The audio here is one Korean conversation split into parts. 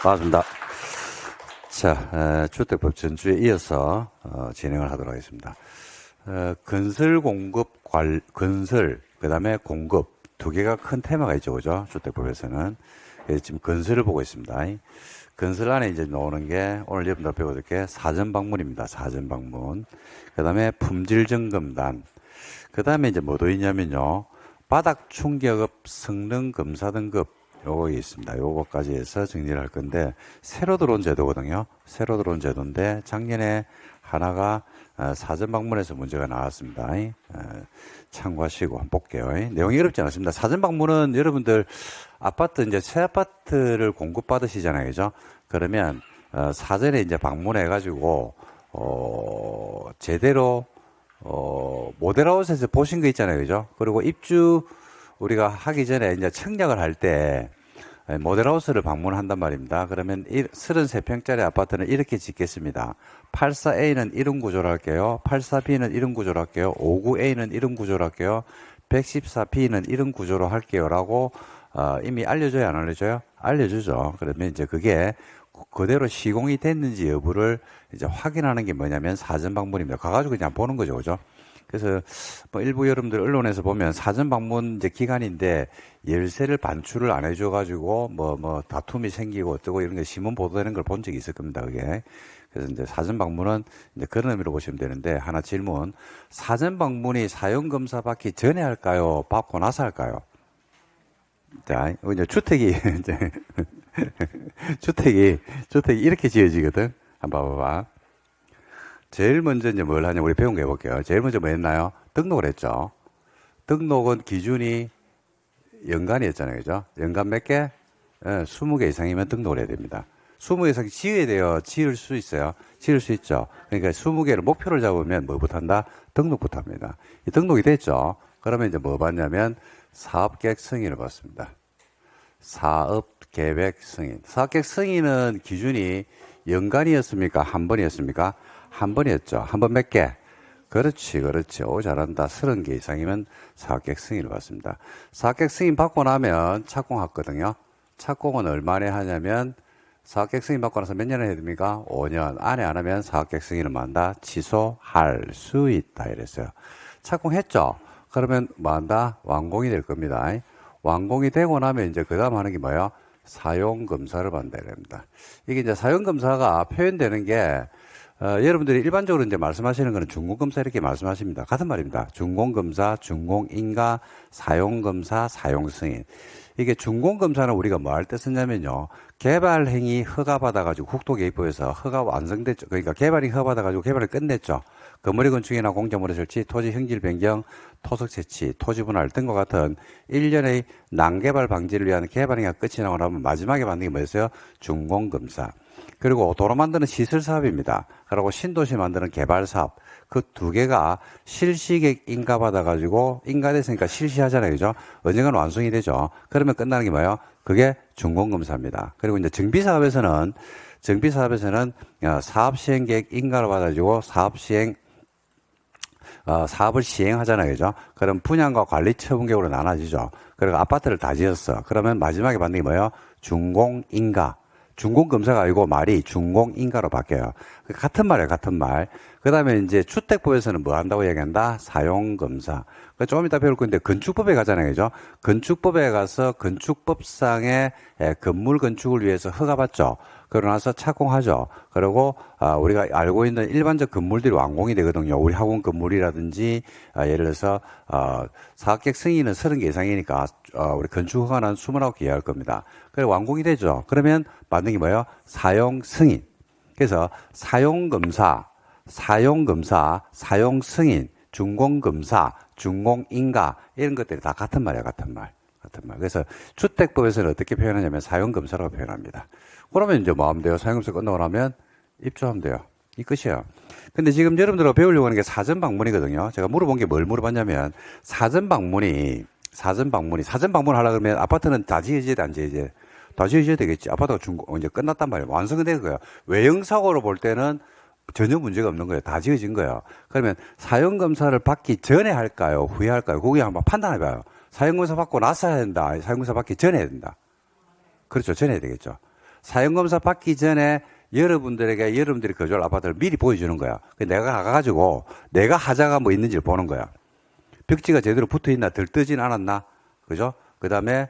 반갑습니다. 자, 주택법 전주에 이어서 진행을 하도록 하겠습니다. 건설 공급 건설, 그 다음에 공급 두 개가 큰 테마가 있죠, 그죠? 주택법에서는. 그래서 지금 건설을 보고 있습니다. 건설 안에 이제 나오는 게 오늘 여러분들 배워볼 게 사전방문입니다. 사전방문. 그 다음에 품질점검단. 그 다음에 이제 뭐도 있냐면요. 바닥 충격업 성능 검사 등급 요거 있습니다. 요거까지 해서 정리를 할 건데 새로 들어온 제도거든요. 새로 들어온 제도인데 작년에 하나가 사전 방문에서 문제가 나왔습니다. 참고하시고 한번 볼게요. 내용이 어렵지 않습니다. 사전 방문은 여러분들 아파트 이제 새 아파트를 공급받으시잖아요, 그죠? 그러면 사전에 이제 방문해 가지고 제대로 모델하우스에서 보신 거 있잖아요, 그죠? 그리고 입주 우리가 하기 전에 이제 청약을 할 때 모델하우스를 방문한단 말입니다. 그러면 33평짜리 아파트는 이렇게 짓겠습니다. 84A는 이런 구조로 할게요. 84B는 이런 구조로 할게요. 59A는 이런 구조로 할게요. 114B는 이런 구조로 할게요. 라고 이미 알려줘요, 안 알려줘요? 알려주죠. 그러면 이제 그게 그대로 시공이 됐는지 여부를 이제 확인하는 게 뭐냐면 사전 방문입니다. 가가지고 그냥 보는 거죠, 그죠? 그래서 뭐 일부 여러분들 언론에서 보면 사전 방문 이제 기간인데 열쇠를 반출을 안 해줘가지고 뭐 다툼이 생기고 어쩌고 이런 게 신문 보도되는 걸 본 적이 있을 겁니다, 그게. 그래서 이제 사전 방문은 이제 그런 의미로 보시면 되는데 하나 질문. 사전 방문이 사용 검사 받기 전에 할까요? 받고 나서 할까요? 자, 이제 주택이 이제 주택이 이렇게 지어지거든. 한번 봐봐. 제일 먼저 이제 뭘 하냐, 우리 배운 거 해볼게요. 제일 먼저 뭐 했나요? 등록을 했죠. 등록은 기준이 연간이었잖아요, 그죠? 연간 몇 개? 20개 이상이면 등록을 해야 됩니다. 20개 이상 지어야 돼요. 지을 수 있어요. 지을 수 있죠. 그러니까 20개를 목표를 잡으면 뭐부터 한다? 등록부터 합니다. 이 등록이 됐죠. 그러면 이제 뭐 받냐면 사업계획 승인을 받습니다. 사업계획 승인. 사업계획 승인은 기준이 연간이었습니까? 한 번이었습니까? 한 번이었죠. 한 번 몇 개? 그렇지. 오, 잘한다. 30개 이상이면 사업계획 승인을 받습니다. 사업계획 승인 받고 나면 착공하거든요. 착공은 얼마나 하냐면 사업계획 승인 받고 나서 몇 년을 해야 됩니까? 5년. 안에 안 하면 사업계획 승인을 만다 취소할 수 있다. 이랬어요. 착공했죠? 그러면 뭐 한다? 완공이 될 겁니다. 완공이 되고 나면 이제 그 다음 하는 게 뭐예요? 사용검사를 받는다. 이랍니다. 이게 이제 사용검사가 표현되는 게 여러분들이 일반적으로 이제 말씀하시는 거는 준공검사 이렇게 말씀하십니다. 같은 말입니다. 준공검사, 준공인가, 사용검사, 사용승인. 이게 준공검사는 우리가 뭐 할 때 쓰냐면요. 개발행위 허가받아가지고 국토개입부에서 허가 완성됐죠. 그러니까 개발이 허가받아가지고 개발을 끝냈죠. 건물의 건축이나 공작물의 설치, 토지 형질 변경, 토속 채취, 토지 분할 등과 같은 일련의 난개발 방지를 위한 개발행위가 끝이 나고 나면 마지막에 받는 게 뭐였어요? 준공검사. 그리고 도로 만드는 시설 사업입니다. 그리고 신도시 만드는 개발 사업. 그 두 개가 실시계획 인가받아가지고 인가됐으니까 실시하잖아요. 그죠? 언젠가는 완성이 되죠. 그러면 끝나는 게 뭐예요? 그게 준공검사입니다. 그리고 이제 정비사업에서는 사업시행계획 인가를 받아가지고 사업을 시행하잖아요. 그죠? 그럼 분양과 관리 처분계획으로 나눠지죠. 그리고 아파트를 다 지었어. 그러면 마지막에 받는 게 뭐예요? 준공인가. 준공검사가 아니고 말이 준공인가로 바뀌어요. 같은 말이에요, 같은 말. 그 다음에 이제 주택법에서는 뭐 한다고 얘기한다? 사용검사. 조금 이따 배울 건데, 건축법에 가잖아요, 그죠? 건축법에 가서 건축법상의 건물 건축을 위해서 허가받죠. 그러고 나서 착공하죠. 그리고 우리가 알고 있는 일반적 건물들이 완공이 되거든요. 우리 학원 건물이라든지 예를 들어서 사업계획 승인은 30개 이상이니까 우리 건축 허가는 29개 이하일 겁니다. 그래 완공이 되죠. 그러면 받는 게 뭐예요? 사용 승인. 그래서 사용검사, 사용 승인, 준공검사, 준공인가 이런 것들이 다 같은 말이에요. 같은 말. 그래서 주택법에서는 어떻게 표현하냐면 사용검사라고 표현합니다. 그러면 이제 뭐 하면 돼요? 사용검사 끝나고 나면 입주하면 돼요. 이 끝이에요. 근데 지금 여러분들하고 배우려고 하는 게 사전 방문이거든요. 제가 물어본 게 뭘 물어봤냐면 사전 방문을 하려고 그러면 아파트는 다 지어져야 돼, 안 지어져야 돼? 다 지어져야 되겠지. 아파트가 이제 끝났단 말이에요. 완성은 된 거예요. 외형사고로 볼 때는 전혀 문제가 없는 거예요. 다 지어진 거예요. 그러면 사용검사를 받기 전에 할까요? 후에 할까요? 그거 한번 판단해봐요. 사용검사 받고 나서 해야 된다. 사용검사 받기 전에 해야 된다. 그렇죠. 전에 해야 되겠죠. 사용검사 받기 전에 여러분들이 거주할 아파트를 미리 보여주는 거야. 내가 가가지고 내가 하자가 뭐 있는지를 보는 거야. 벽지가 제대로 붙어 있나, 들뜨진 않았나, 그죠? 그 다음에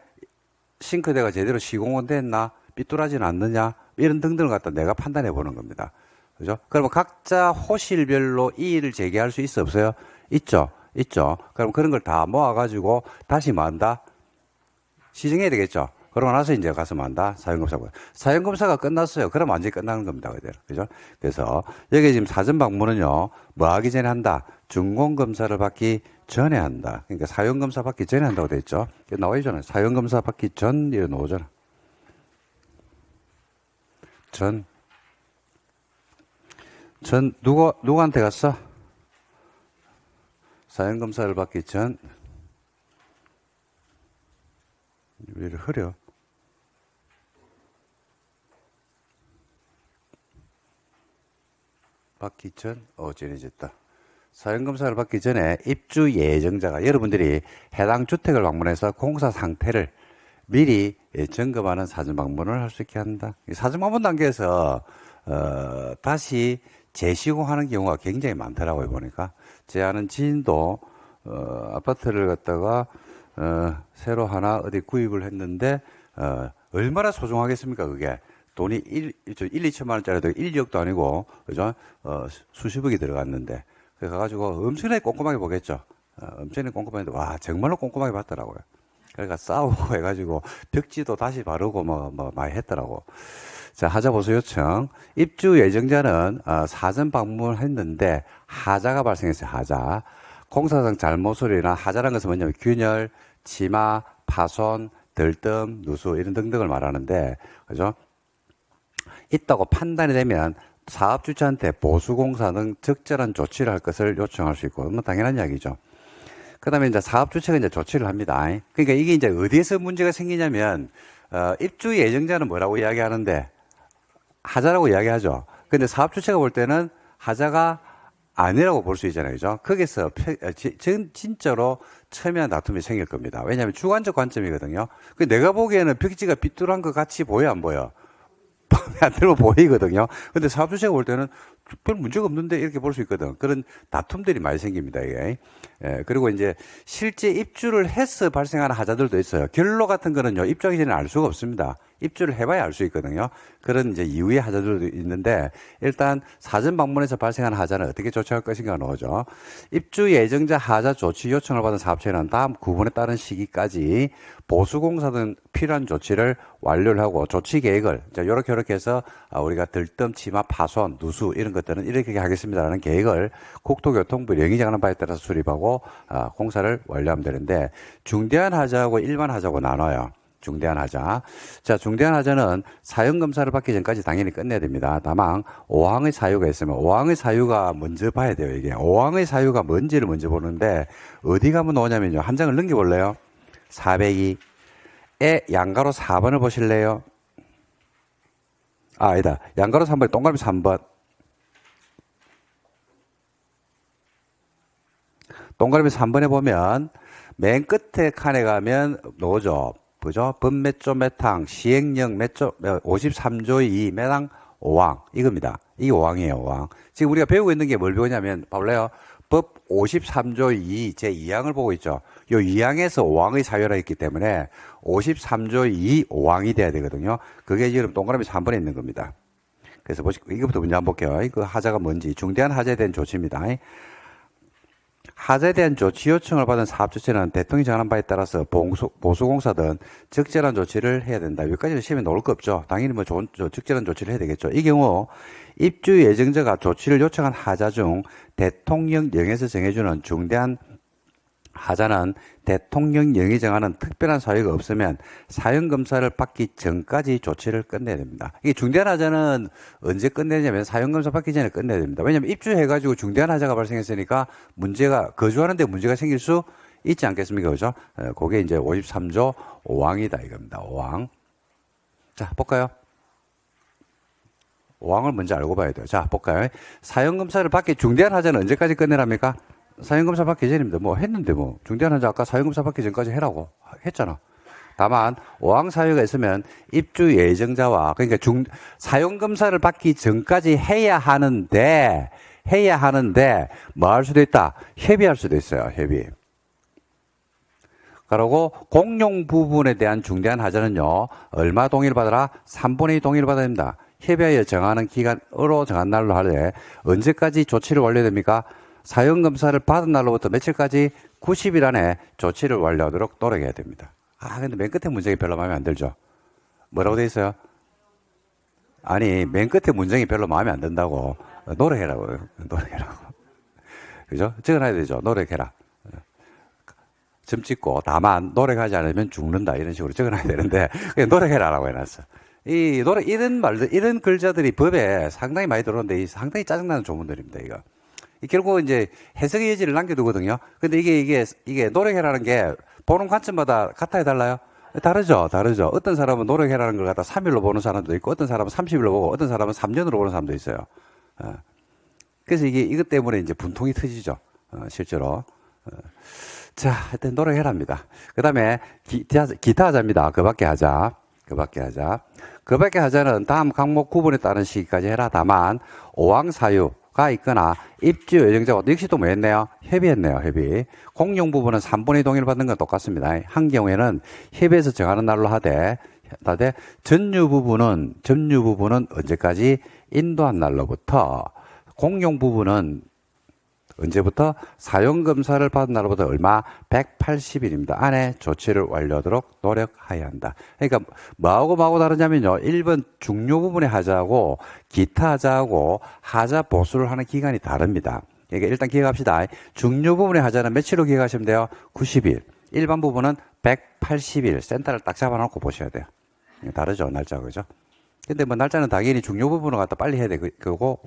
싱크대가 제대로 시공은 됐나, 삐뚤어지는 않느냐, 이런 등등을 갖다 내가 판단해 보는 겁니다. 그죠? 그러면 각자 호실별로 이의를 제기할 수 있어, 없어요? 있죠? 있죠. 그럼 그런 걸 다 모아가지고 다시 뭐 한다? 시정해야 되겠죠? 그러고 나서 이제 가서 뭐 한다? 사용검사고. 사용검사가 끝났어요. 그럼 완전히 끝나는 겁니다. 그대로. 그죠? 그래서 여기 지금 사전 방문은요, 뭐 하기 전에 한다? 준공검사를 받기 전에 한다. 그러니까 사용검사 받기 전에 한다고 돼 있죠? 나와 있잖아요. 사용검사 받기 전, 이래 나오잖아. 누구한테 갔어? 사용검사를 받기 전, 왜 이렇게 흐려? 받기 전, 진해졌다. 사용검사를 받기 전에 입주 예정자가 여러분들이 해당 주택을 방문해서 공사 상태를 미리 점검하는 사전 방문을 할 수 있게 한다. 사전 방문 단계에서 다시 재시공하는 경우가 굉장히 많더라고요. 보니까 제 아는 지인도 아파트를 갖다가 새로 하나 어디 구입을 했는데 얼마나 소중하겠습니까? 그게 돈이 1, 2천만 원짜리도 1억도 아니고 그죠? 수십억이 들어갔는데 그래 가지고 엄청나게 꼼꼼하게 보겠죠. 엄청나게 꼼꼼하게 와 정말로 꼼꼼하게 봤더라고요. 그러니까 싸우고 해가지고 벽지도 다시 바르고 뭐 많이 했더라고. 자, 하자 보수 요청. 입주 예정자는 사전 방문했는데 하자가 발생했어요. 하자. 공사상 잘못소리나 하자라는 것은 뭐냐면 균열, 치마, 파손, 들뜸, 누수 이런 등등을 말하는데 그죠? 있다고 판단이 되면 사업주체한테 보수공사 등 적절한 조치를 할 것을 요청할 수 있고, 뭐 당연한 이야기죠. 그 다음에 이제 사업주체가 이제 조치를 합니다. 그러니까 이게 이제 어디에서 문제가 생기냐면, 입주 예정자는 뭐라고 이야기하는데, 하자라고 이야기하죠. 근데 사업주체가 볼 때는 하자가 아니라고 볼 수 있잖아요. 그죠? 거기서 진짜로 첨예한 다툼이 생길 겁니다. 왜냐하면 주관적 관점이거든요. 내가 보기에는 벽지가 삐뚤한 것 같이 보여, 안 보여? 안 들면 보이거든요. 근데 사업주체가 볼 때는 별 문제가 없는데 이렇게 볼 수 있거든. 그런 다툼들이 많이 생깁니다, 이게. 그리고 이제 실제 입주를 해서 발생하는 하자들도 있어요. 결로 같은 거는요, 입주하기 전에 알 수가 없습니다. 입주를 해봐야 알 수 있거든요. 그런 이제 이후의 하자들도 있는데, 일단 사전 방문에서 발생하는 하자는 어떻게 조치할 것인가 나오죠. 입주 예정자 하자 조치 요청을 받은 사업체는 다음 구분에 따른 시기까지 보수공사 등 필요한 조치를 완료를 하고 조치 계획을, 자, 요렇게 해서 우리가 들뜸, 치마, 파손, 누수 이런 것들은 이렇게 하겠습니다라는 계획을 국토교통부 영의정하는 바에 따라서 수립하고 공사를 완료하면 되는데, 중대한 하자하고 일반 하자하고 나눠요. 중대한 하자. 자, 중대한 하자는 사용검사를 받기 전까지 당연히 끝내야 됩니다. 다만 5항의 사유가 있으면 5항의 사유가 먼저 봐야 돼요. 이게 5항의 사유가 뭔지를 먼저 보는데 어디 가면 나오냐면요. 한 장을 넘겨볼래요? 402에 양가로 4번을 보실래요? 아니다. 양가로 3번, 동그라미 3번. 동그라미 3번에 보면 맨 끝에 칸에 가면 나오죠. 그죠? 법몇조 몇항, 시행령 몇조, 53조 2, 매당 5항. 이겁니다. 이게 5항이에요, 5항. 지금 우리가 배우고 있는 게 뭘 배우냐면, 봐볼래요? 법 53조 2, 제 2항을 보고 있죠. 요 2항에서 5항의 사유라 했기 때문에 53조 2, 5항이 돼야 되거든요. 그게 지금 동그라미 3번에 있는 겁니다. 그래서 이것부터 먼저 한번 볼게요. 그 하자가 뭔지. 중대한 하자에 대한 조치입니다. 하자에 대한 조치 요청을 받은 사업주체는 대통령이 정하는 바에 따라서 보수공사든 적절한 조치를 해야 된다. 여기까지는 시험에 나올 거 없죠. 당연히 뭐 적절한 조치를 해야 되겠죠. 이 경우 입주 예정자가 조치를 요청한 하자 중 대통령령에서 정해주는 중대한 하자는 대통령령이 정하는 특별한 사유가 없으면 사용검사를 받기 전까지 조치를 끝내야 됩니다. 이게 중대한 하자는 언제 끝내냐면 사용검사 받기 전에 끝내야 됩니다. 왜냐하면 입주해가지고 중대한 하자가 발생했으니까 거주하는데 문제가 생길 수 있지 않겠습니까? 그죠? 그게 이제 53조 5항이다 이겁니다. 5항. 자, 볼까요? 5항을 먼저 알고 봐야 돼요. 자, 볼까요? 사용검사를 받기 중대한 하자는 언제까지 끝내랍니까? 사용검사 받기 전입니다. 뭐 했는데 뭐 중대한 하자 아까 사용검사 받기 전까지 해라고 했잖아. 다만 오항 사유가 있으면 입주 예정자와 그러니까 사용 검사를 받기 전까지 해야 하는데 뭐 할 수도 있다. 협의할 수도 있어요. 협의. 그리고 공용 부분에 대한 중대한 하자는요. 얼마 동의를 받아라? 3분의 2 동의를 받아야 됩니다. 협의하여 정하는 기간으로 정한 날로 하되 언제까지 조치를 완료됩니까? 사용 검사를 받은 날로부터 며칠까지 90일 안에 조치를 완료하도록 노력해야 됩니다. 근데 맨 끝에 문장이 별로 마음에 안 들죠? 뭐라고 돼 있어요? 아니, 맨 끝에 문장이 별로 마음에 안 든다고. 노력해라고요. 노력해라고. 그죠? 적어놔야 되죠. 노력해라. 점 찍고, 다만, 노력하지 않으면 죽는다. 이런 식으로 적어놔야 되는데, 그냥 노력해라라고 해놨어. 이런 말들, 이런 글자들이 법에 상당히 많이 들어오는데, 상당히 짜증나는 조문들입니다, 이거. 결국 이제 해석의 여지를 남겨두거든요. 근데 이게 노력해라는 게 보는 관점마다 같아야 달라요? 다르죠. 어떤 사람은 노력해라는 걸 갖다 3일로 보는 사람도 있고, 어떤 사람은 30일로 보고, 어떤 사람은 3년으로 보는 사람도 있어요. 그래서 이것 때문에 이제 분통이 터지죠. 실제로. 자, 하여튼 노력해랍니다. 그 다음에 기타 하자입니다. 그 밖에 하자. 그 밖에 하자는 다음 항목 구분에 따른 시기까지 해라. 다만, 오항 사유가 있거나 입주 예정자가 역시 또 뭐 했네요? 협의했네요. 협의. 공용 부분은 3분의 2 동의를 받는 건 똑같습니다. 한 경우에는 협의해서 정하는 날로 하되 전유 부분은 언제까지? 인도한 날로부터. 공용 부분은 언제부터? 사용검사를 받은 날로부터 얼마? 180일입니다. 안에 조치를 완료하도록 노력해야 한다. 그러니까 뭐하고 다르냐면요. 1번 중요 부분의 하자하고 기타 하자하고 하자 보수를 하는 기간이 다릅니다. 그러니까 일단 기억합시다. 중요 부분의 하자는 며칠로 기억하시면 돼요? 90일. 일반 부분은 180일. 센터를 딱 잡아놓고 보셔야 돼요. 다르죠. 날짜, 그죠? 근데 뭐 날짜는 당연히 중요 부분을 갖다 빨리 해야 돼. 그거고,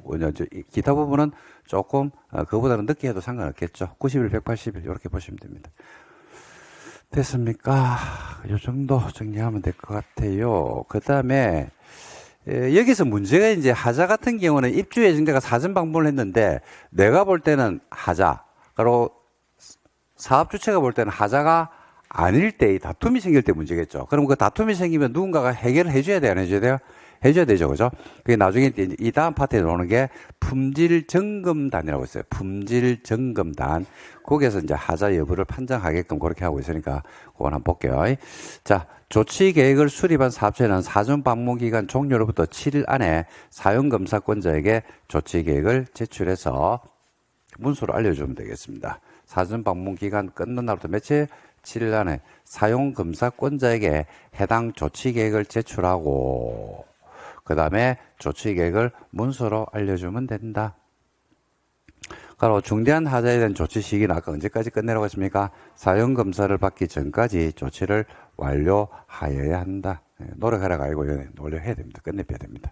기타 부분은 조금, 그거보다는 늦게 해도 상관없겠죠. 90일, 180일, 이렇게 보시면 됩니다. 됐습니까? 요 정도 정리하면 될 것 같아요. 그 다음에, 여기서 문제가 이제 하자 같은 경우는 입주 예정자가 사전 방문을 했는데, 내가 볼 때는 하자, 그리고 사업 주체가 볼 때는 하자가 아닐 때, 이 다툼이 생길 때 문제겠죠. 그럼 그 다툼이 생기면 누군가가 해결을 해줘야 돼요? 안 해줘야 돼요? 해줘야 되죠. 그죠? 그게 나중에 이 다음 파트에 나오는 게 품질점검단이라고 있어요. 품질점검단. 거기에서 이제 하자 여부를 판정하게끔 그렇게 하고 있으니까 그건 한번 볼게요. 자, 조치 계획을 수립한 사업체는 사전 방문 기간 종료로부터 7일 안에 사용검사권자에게 조치 계획을 제출해서 문서로 알려주면 되겠습니다. 사전 방문 기간 끝난 날부터 며칠? 7일 안에 사용검사권자에게 해당 조치 계획을 제출하고 그 다음에 조치 계획을 문서로 알려주면 된다. 그리고 중대한 하자에 대한 조치 시기는 아까 언제까지 끝내라고 했습니까? 사용검사를 받기 전까지 조치를 완료하여야 한다. 노력하라고 알고 완료해야 됩니다. 끝내야 됩니다.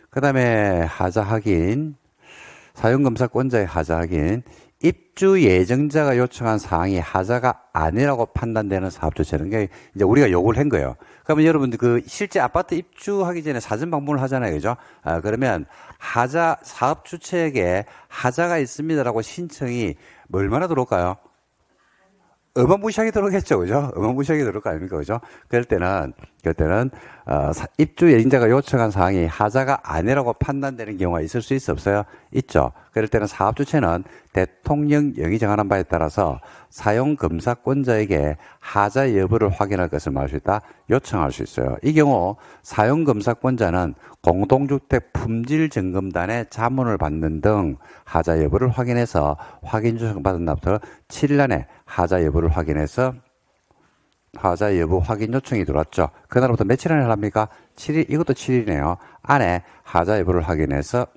그 다음에 하자 확인, 사용검사권자의 하자 확인, 입주 예정자가 요청한 사항이 하자가 아니라고 판단되는 사업주체는 게 이제 우리가 요구를 한 거예요. 그러면 여러분들 그 실제 아파트 입주하기 전에 사전 방문을 하잖아요. 그죠? 그러면 하자, 사업주체에게 하자가 있습니다라고 신청이 얼마나 들어올까요? 어마무시하게 들어오겠죠. 그죠? 어마무시하게 들어올 거 아닙니까? 그죠? 그럴 때는 입주 예정자가 요청한 사항이 하자가 아니라고 판단되는 경우가 있을 수 있어 없어요? 있죠. 그럴 때는 사업 주체는 대통령령이 정하는 바에 따라서 사용검사권자에게 하자 여부를 확인할 것을 말할 수 있다. 요청할 수 있어요. 이 경우 사용검사권자는 공동주택 품질점검단에 자문을 받는 등 하자 여부를 확인해서 확인 요청받은 날부터 7일 안에 하자 여부를 확인해서 하자 여부 확인 요청이 들어왔죠. 그날부터 며칠 안에 합니까? 7일, 이것도 7일이네요. 안에 하자 여부를 확인해서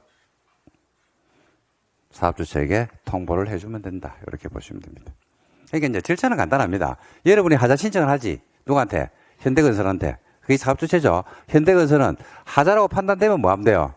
사업주체에게 통보를 해주면 된다. 이렇게 보시면 됩니다. 그러니까 이제 절차는 간단합니다. 여러분이 하자 신청을 하지. 누구한테? 현대건설한테. 그게 사업주체죠. 현대건설은 하자라고 판단되면 뭐 하면 돼요?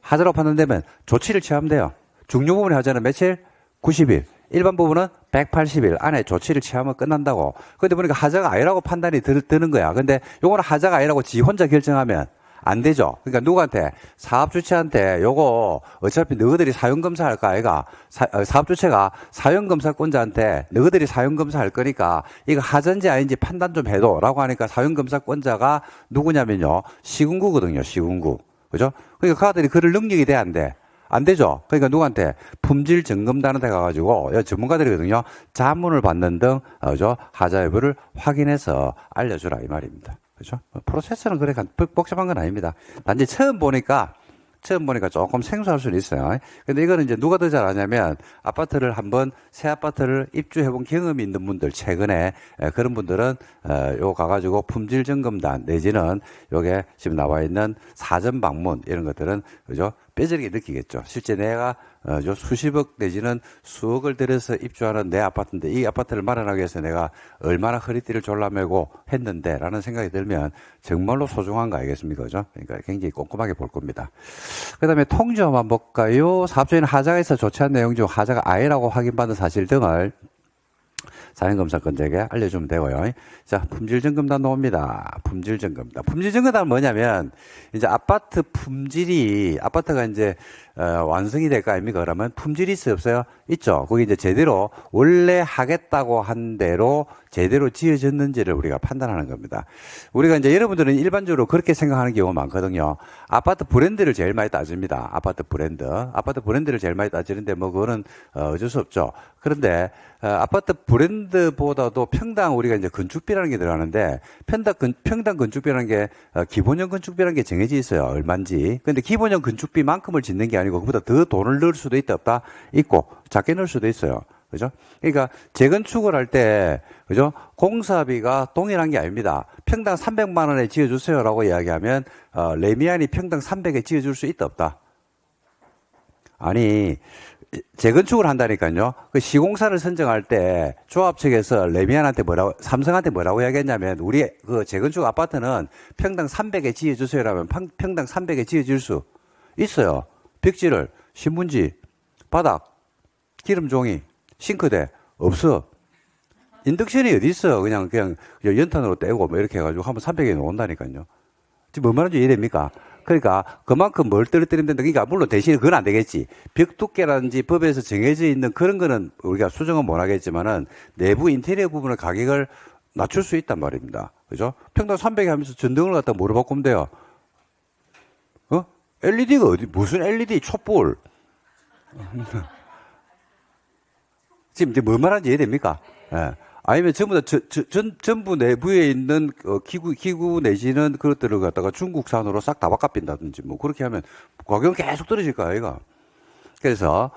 하자라고 판단되면 조치를 취하면 돼요. 중요 부분의 하자는 며칠? 90일. 일반 부분은 180일 안에 조치를 취하면 끝난다고. 근데 보니까 하자가 아니라고 판단이 드는 거야. 근데 요거는 하자가 아니라고 지 혼자 결정하면 안 되죠. 그러니까 누구한테? 사업 주체한테 요거 어차피 너희들이 사용 검사할 거 아이가? 사업 주체가 사용 검사권자한테 너희들이 사용 검사할 거니까 이거 하전지 아닌지 판단 좀 해도라고 하니까 사용 검사권자가 누구냐면요. 시군구거든요. 시군구. 그죠? 그러니까 그들이 그럴 능력이 돼 안 돼? 안 되죠. 그러니까 누구한테? 품질 점검단한테 가가지고 전문가들이거든요. 자문을 받는 등 그죠? 하자 여부를 확인해서 알려주라 이 말입니다. 그죠? 프로세스는 그래 복잡한 건 아닙니다. 단지 처음 보니까 조금 생소할 수는 있어요. 근데 이거는 이제 누가 더 잘 아냐면 새 아파트를 입주해본 경험이 있는 분들, 최근에 그런 분들은 요 가가지고 품질 점검단 내지는 요게 지금 나와 있는 사전 방문 이런 것들은 그죠? 뼈저리게 느끼겠죠. 실제 내가 수십억 내지는 수억을 들여서 입주하는 내 아파트인데 이 아파트를 마련하기 위해서 내가 얼마나 허리띠를 졸라매고 했는데 라는 생각이 들면 정말로 소중한 거 아니겠습니까? 그죠? 그러니까 굉장히 꼼꼼하게 볼 겁니다. 그 다음에 통지어 한번 볼까요? 사업주인 하자가 있어 좋지 않은 내용 중 하자가 아니라고 확인받은 사실 등을 사행검사건자에게 알려주면 되고요. 자, 품질점검단 나옵니다. 품질점검단. 품질점검단은 뭐냐면, 이제 아파트가 이제, 완성이 될 거 아닙니까? 그러면 품질이 있어요, 없어요? 있죠. 거기 이제 제대로, 원래 하겠다고 한 대로 제대로 지어졌는지를 우리가 판단하는 겁니다. 우리가 이제 여러분들은 일반적으로 그렇게 생각하는 경우가 많거든요. 아파트 브랜드를 제일 많이 따집니다. 아파트 브랜드를 제일 많이 따지는데 뭐 그거는 어쩔 수 없죠. 그런데 아파트 브랜드보다도 평당 우리가 이제 건축비라는 게 들어가는데 평당 건축비라는 게 기본형 건축비라는 게 정해져 있어요. 얼마인지. 근데 기본형 건축비만큼을 짓는 게 아니고 그보다 더 돈을 넣을 수도 있다 없다 있고 작게 넣을 수도 있어요. 그죠? 그러니까 재건축을 할 때 그죠? 공사비가 동일한 게 아닙니다. 평당 300만 원에 지어주세요라고 이야기하면 레미안이 평당 300에 지어줄 수 있다 없다. 아니 재건축을 한다니까요. 그 시공사를 선정할 때 조합 측에서 삼성한테 뭐라고 이야기했냐면 우리 그 재건축 아파트는 평당 300에 지어주세요라면 평당 300에 지어줄 수 있어요. 벽지를 신문지, 바닥, 기름종이, 싱크대 없어. 인덕션이 어디 있어? 그냥 연탄으로 떼고 뭐 이렇게 해가지고 하면 300에 나온다니까요. 지금 뭔 말인지 이해됩니까? 그러니까 그만큼 뭘 떨어뜨리면 된다. 그러니까 물론 대신에 그건 안 되겠지. 벽 두께라든지 법에서 정해져 있는 그런 거는 우리가 수정은 못 하겠지만은 내부 인테리어 부분의 가격을 낮출 수 있단 말입니다. 그죠? 평당 300에 하면서 전등을 갖다 뭐로 바꾸면 돼요? LED가 무슨 LED 촛불. 지금 이제 뭐 말하는지 이해됩니까? 예. 아니면 전부 다 전부 내부에 있는 기구 내지는 그것들을 갖다가 중국산으로 싹 다 바꿔빈다든지 뭐 그렇게 하면 가격은 계속 떨어질 거야, 이거. 그래서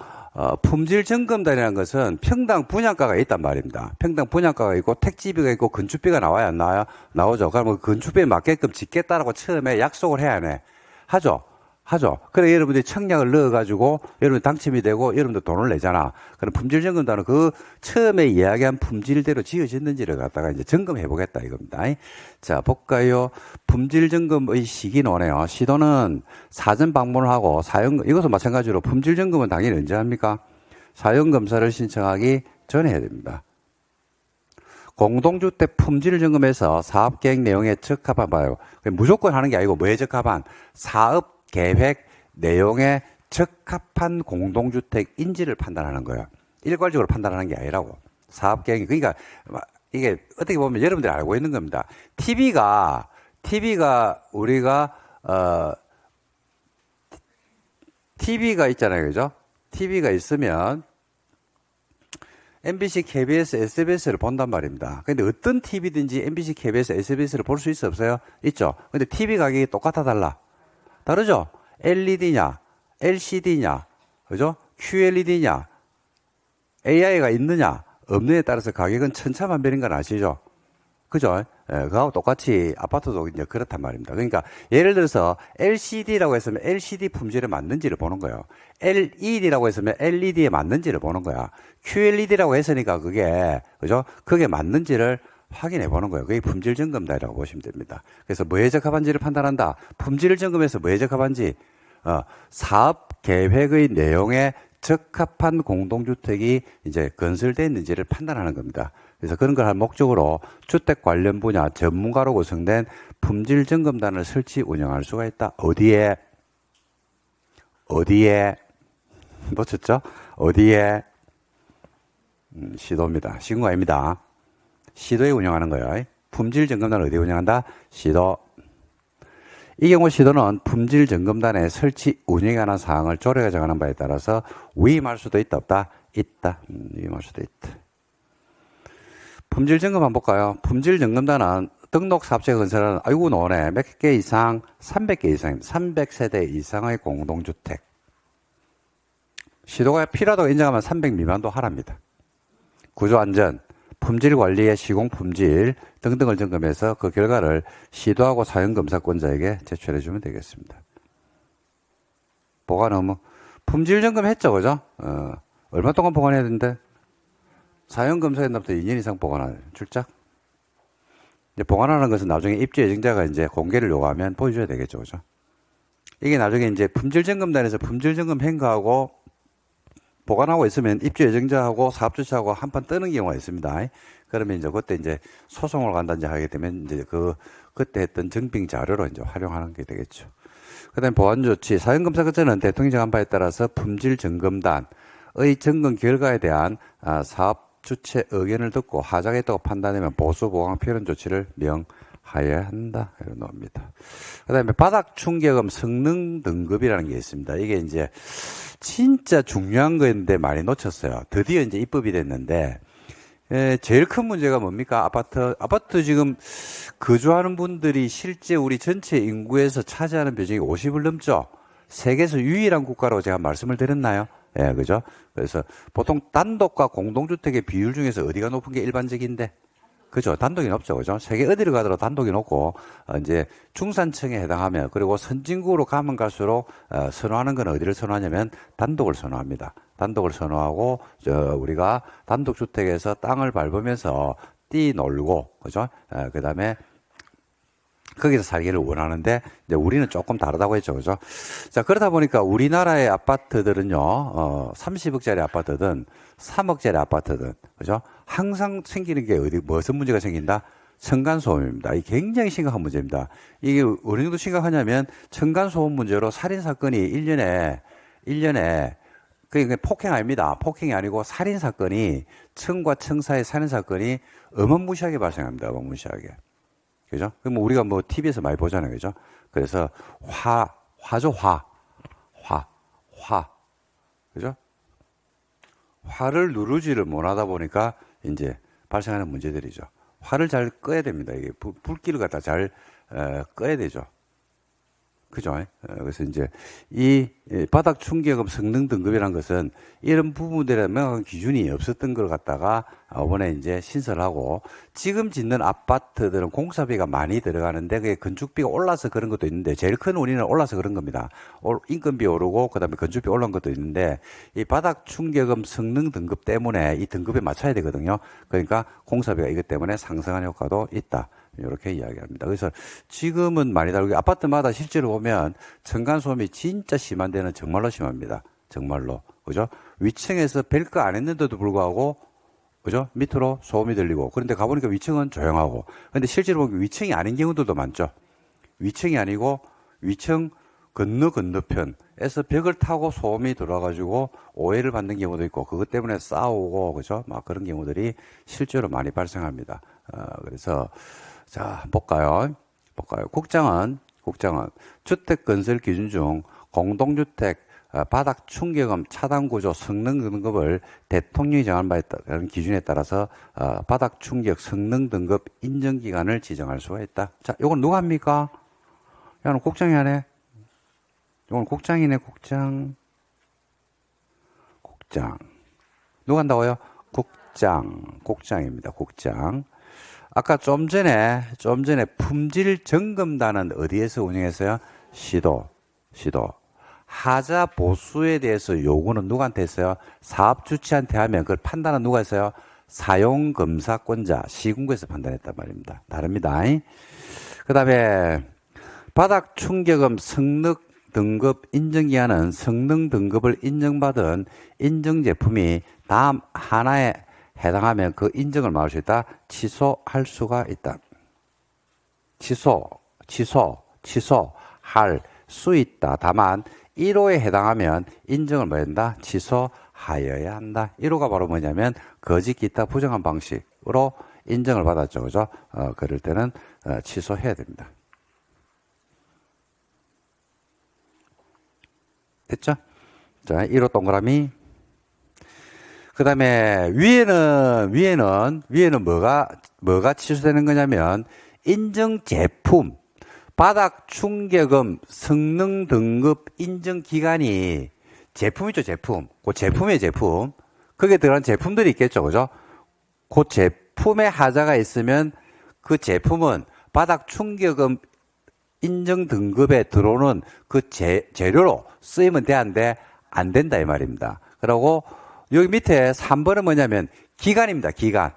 품질 점검단이라는 것은 평당 분양가가 있단 말입니다. 평당 분양가가 있고 택지비가 있고 건축비가 나와야 안 나와요? 나오죠. 그러면 건축비에 맞게끔 짓겠다라고 처음에 약속을 해야 하네. 하죠. 그래 여러분들이 청약을 넣어가지고 여러분 당첨이 되고 여러분들 돈을 내잖아. 그럼 품질점검단은 그 처음에 이야기한 품질대로 지어졌는지를 갖다가 이제 점검해 보겠다 이겁니다. 자, 볼까요? 품질점검의 시기는 오네요. 시도는 사전 방문을 하고 이것도 마찬가지로 품질점검은 당연히 언제 합니까? 사용검사를 신청하기 전에 해야 됩니다. 공동주택 품질 점검에서 사업계획 내용에 적합한 바요. 무조건 하는 게 아니고 뭐에 적합한? 사업 계획 내용에 적합한 공동주택인지를 판단하는 거예요. 일괄적으로 판단하는 게 아니라고. 사업계획이. 그러니까 이게 어떻게 보면 여러분들이 알고 있는 겁니다. TV가 우리가 TV가 있잖아요. 그죠? TV가 있으면 MBC, KBS, SBS를 본단 말입니다. 근데 어떤 TV든지 MBC, KBS, SBS를 볼 수 있어 없어요? 있죠. 근데 TV 가격이 똑같아 달라? 다르죠? LED냐, LCD냐, 그죠? QLED냐, AI가 있느냐, 없느냐에 따라서 가격은 천차만별인 건 아시죠? 그죠? 예, 그거하고 똑같이 아파트도 이제 그렇단 말입니다. 그러니까 예를 들어서 LCD라고 했으면 LCD 품질에 맞는지를 보는 거예요. LED라고 했으면 LED에 맞는지를 보는 거야. QLED라고 했으니까 그죠? 그게 맞는지를 확인해 보는 거예요. 그게 품질 점검단이라고 보시면 됩니다. 그래서 뭐에 적합한지를 판단한다. 품질 점검에서 뭐에 적합한지, 사업 계획의 내용에 적합한 공동주택이 이제 건설되어 있는지를 판단하는 겁니다. 그래서 그런 걸 할 목적으로 주택 관련 분야 전문가로 구성된 품질점검단을 설치 운영할 수가 있다. 어디에? 놓쳤죠? 어디에? 시도입니다. 쉬운 거 아닙니다. 시도에 운영하는 거예요. 품질점검단을 어디에 운영한다? 시도. 이 경우 시도는 품질점검단의 설치 운영에 관한 사항을 조례가 정하는 바에 따라서 위임할 수도 있다, 없다? 있다. 위임할 수도 있다. 품질점검 한번 볼까요? 품질점검단은 등록 사업체 건설은 아이고 노네 몇 개 이상 300개 이상입니다. 300세대 이상의 공동주택. 시도가 필요하다고 인정하면 300 미만도 하랍니다. 구조안전, 품질관리의 시공품질 등등을 점검해서 그 결과를 시도하고 사용검사권자에게 제출해 주면 되겠습니다. 보관 의무. 품질 점검했죠, 그죠? 얼마 동안 보관해야 되는데? 사용검사했나부터 2년 이상 보관할 출작? 이제 보관하는 것은 나중에 입주 예정자가 이제 공개를 요구하면 보여줘야 되겠죠, 그죠? 이게 나중에 이제 품질점검단에서 품질점검 행사하고 보관하고 있으면 입주 예정자하고 사업주체하고 한판 뜨는 경우가 있습니다. 그러면 이제 그때 이제 소송을 간다든지 하게 되면 이제 그때 했던 증빙 자료로 이제 활용하는 게 되겠죠. 그 다음에 보안조치. 사용검사권자는 대통령이 정한 바에 따라서 품질점검단의 점검 결과에 대한 사업 주체 의견을 듣고 하자가 있다고 판단하면 보수 보강 필요한 조치를 명하여야 한다. 이런 겁니다. 그 다음에 바닥 충격음 성능 등급이라는 게 있습니다. 이게 이제 진짜 중요한 거였는데 많이 놓쳤어요. 드디어 이제 입법이 됐는데, 제일 큰 문제가 뭡니까? 아파트 지금 거주하는 분들이 실제 우리 전체 인구에서 차지하는 비중이 50을 넘죠? 세계에서 유일한 국가라고 제가 말씀을 드렸나요? 예, 그죠? 그래서 보통 단독과 공동주택의 비율 중에서 어디가 높은 게 일반적인데? 그죠? 단독이 높죠. 그죠? 세계 어디를 가더라도 단독이 높고, 이제 중산층에 해당하면, 그리고 선진국으로 가면 갈수록, 선호하는 건 어디를 선호하냐면 단독을 선호합니다. 단독을 선호하고, 우리가 단독주택에서 땅을 밟으면서 뛰놀고, 그죠? 그 다음에 거기서 살기를 원하는데, 이제 우리는 조금 다르다고 했죠. 그죠? 자, 그러다 보니까 우리나라의 아파트들은요, 30억짜리 아파트든 3억짜리 아파트든, 그죠? 항상 생기는 게 무슨 문제가 생긴다? 층간소음입니다. 이게 굉장히 심각한 문제입니다. 이게 어느 정도 심각하냐면, 층간소음 문제로 살인사건이 1년에, 그게 폭행 아닙니다. 폭행이 아니고 살인사건이, 층과 층 사이 살인사건이 어마무시하게 발생합니다. 어마무시하게. 그죠? 그럼 우리가 뭐 TV에서 많이 보잖아요. 그죠? 그래서 화죠, 화. 그죠? 화를 누르지를 못하다 보니까 이제 발생하는 문제들이죠. 화를 잘 꺼야 됩니다. 이게 불길을 갖다 잘 꺼야 되죠. 그죠? 그래서 이제 이 바닥 충격음 성능 등급이라는 것은 이런 부분들에 명확한 기준이 없었던 걸 갖다가 이번에 이제 신설하고, 지금 짓는 아파트들은 공사비가 많이 들어가는데 그게 건축비가 올라서 그런 것도 있는데, 제일 큰 원인은 올라서 그런 겁니다. 인건비 오르고 그다음에 건축비 올라온 것도 있는데, 이 바닥 충격음 성능 등급 때문에 이 등급에 맞춰야 되거든요. 그러니까 공사비가 이것 때문에 상승하는 효과도 있다. 이렇게 이야기합니다. 그래서 지금은 많이 다르고, 아파트마다 실제로 보면 층간소음이 진짜 심한 데는 정말로 심합니다. 정말로. 그죠? 위층에서 별거 안 했는데도 불구하고, 그죠? 밑으로 소음이 들리고, 그런데 가보니까 위층은 조용하고, 근데 실제로 보면 위층이 아닌 경우들도 많죠. 위층이 아니고 위층 건너편에서 벽을 타고 소음이 들어와가지고 오해를 받는 경우도 있고, 그것 때문에 싸우고, 그죠? 막 그런 경우들이 실제로 많이 발생합니다. 그래서 자, 볼까요? 국장은 주택 건설 기준 중 공동주택 바닥 충격음 차단 구조 성능 등급을 대통령이 정한 바에 따른 기준에 따라서 바닥 충격 성능 등급 인정 기간을 지정할 수가 있다. 자, 요건 누가 합니까? 이거는 국장이 하네. 이건 국장이네, 국장. 누가 한다고요? 국장입니다. 국장. 아까 좀 전에 품질 점검단은 어디에서 운영했어요? 시도. 하자 보수에 대해서 요구는 누구한테 했어요? 사업 주체한테 하면 그걸 판단은 누가 했어요? 사용검사권자, 시군구에서 판단했단 말입니다. 다릅니다. 그 다음에 바닥 충격음 성능 등급 인정기한은 성능 등급을 인정받은 인정제품이 다음 하나에 해당하면 그 인정을 막을 수 있다. 취소할 수가 있다. 취소. 취소할 수 있다. 다만 1호에 해당하면 인정을 뭐 한다? 취소하여야 한다. 1호가 바로 뭐냐면 거짓 기타 부정한 방식으로 인정을 받았죠. 그죠? 그럴 때는 취소해야 됩니다. 됐죠? 자, 1호 동그라미. 그 다음에 위에는 뭐가 취소되는 거냐면 인정 제품, 바닥 충격음, 성능 등급 인정 기간이 제품이죠, 제품. 그 제품의 제품. 거기에 들어간 제품들이 있겠죠, 그죠? 그 제품에 하자가 있으면 그 제품은 바닥 충격음 인정 등급에 들어오는 그 재료로 쓰이면 되는데 안 된다 이 말입니다. 그리고 여기 밑에 3번은 뭐냐면 기간입니다. 기간.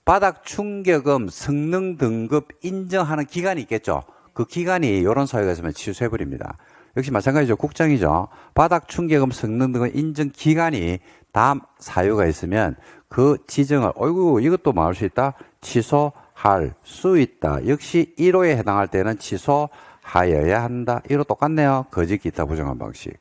바닥 충격음 성능 등급 인정하는 기간이 있겠죠. 그 기간이 이런 사유가 있으면 취소해버립니다. 역시 마찬가지죠. 국장이죠. 바닥 충격음 성능 등급 인정 기간이 다음 사유가 있으면 그 지정을 어이구 이것도 막을 수 있다. 취소할 수 있다. 역시 1호에 해당할 때는 취소하여야 한다. 1호 똑같네요. 거짓 기타 부정한 방식.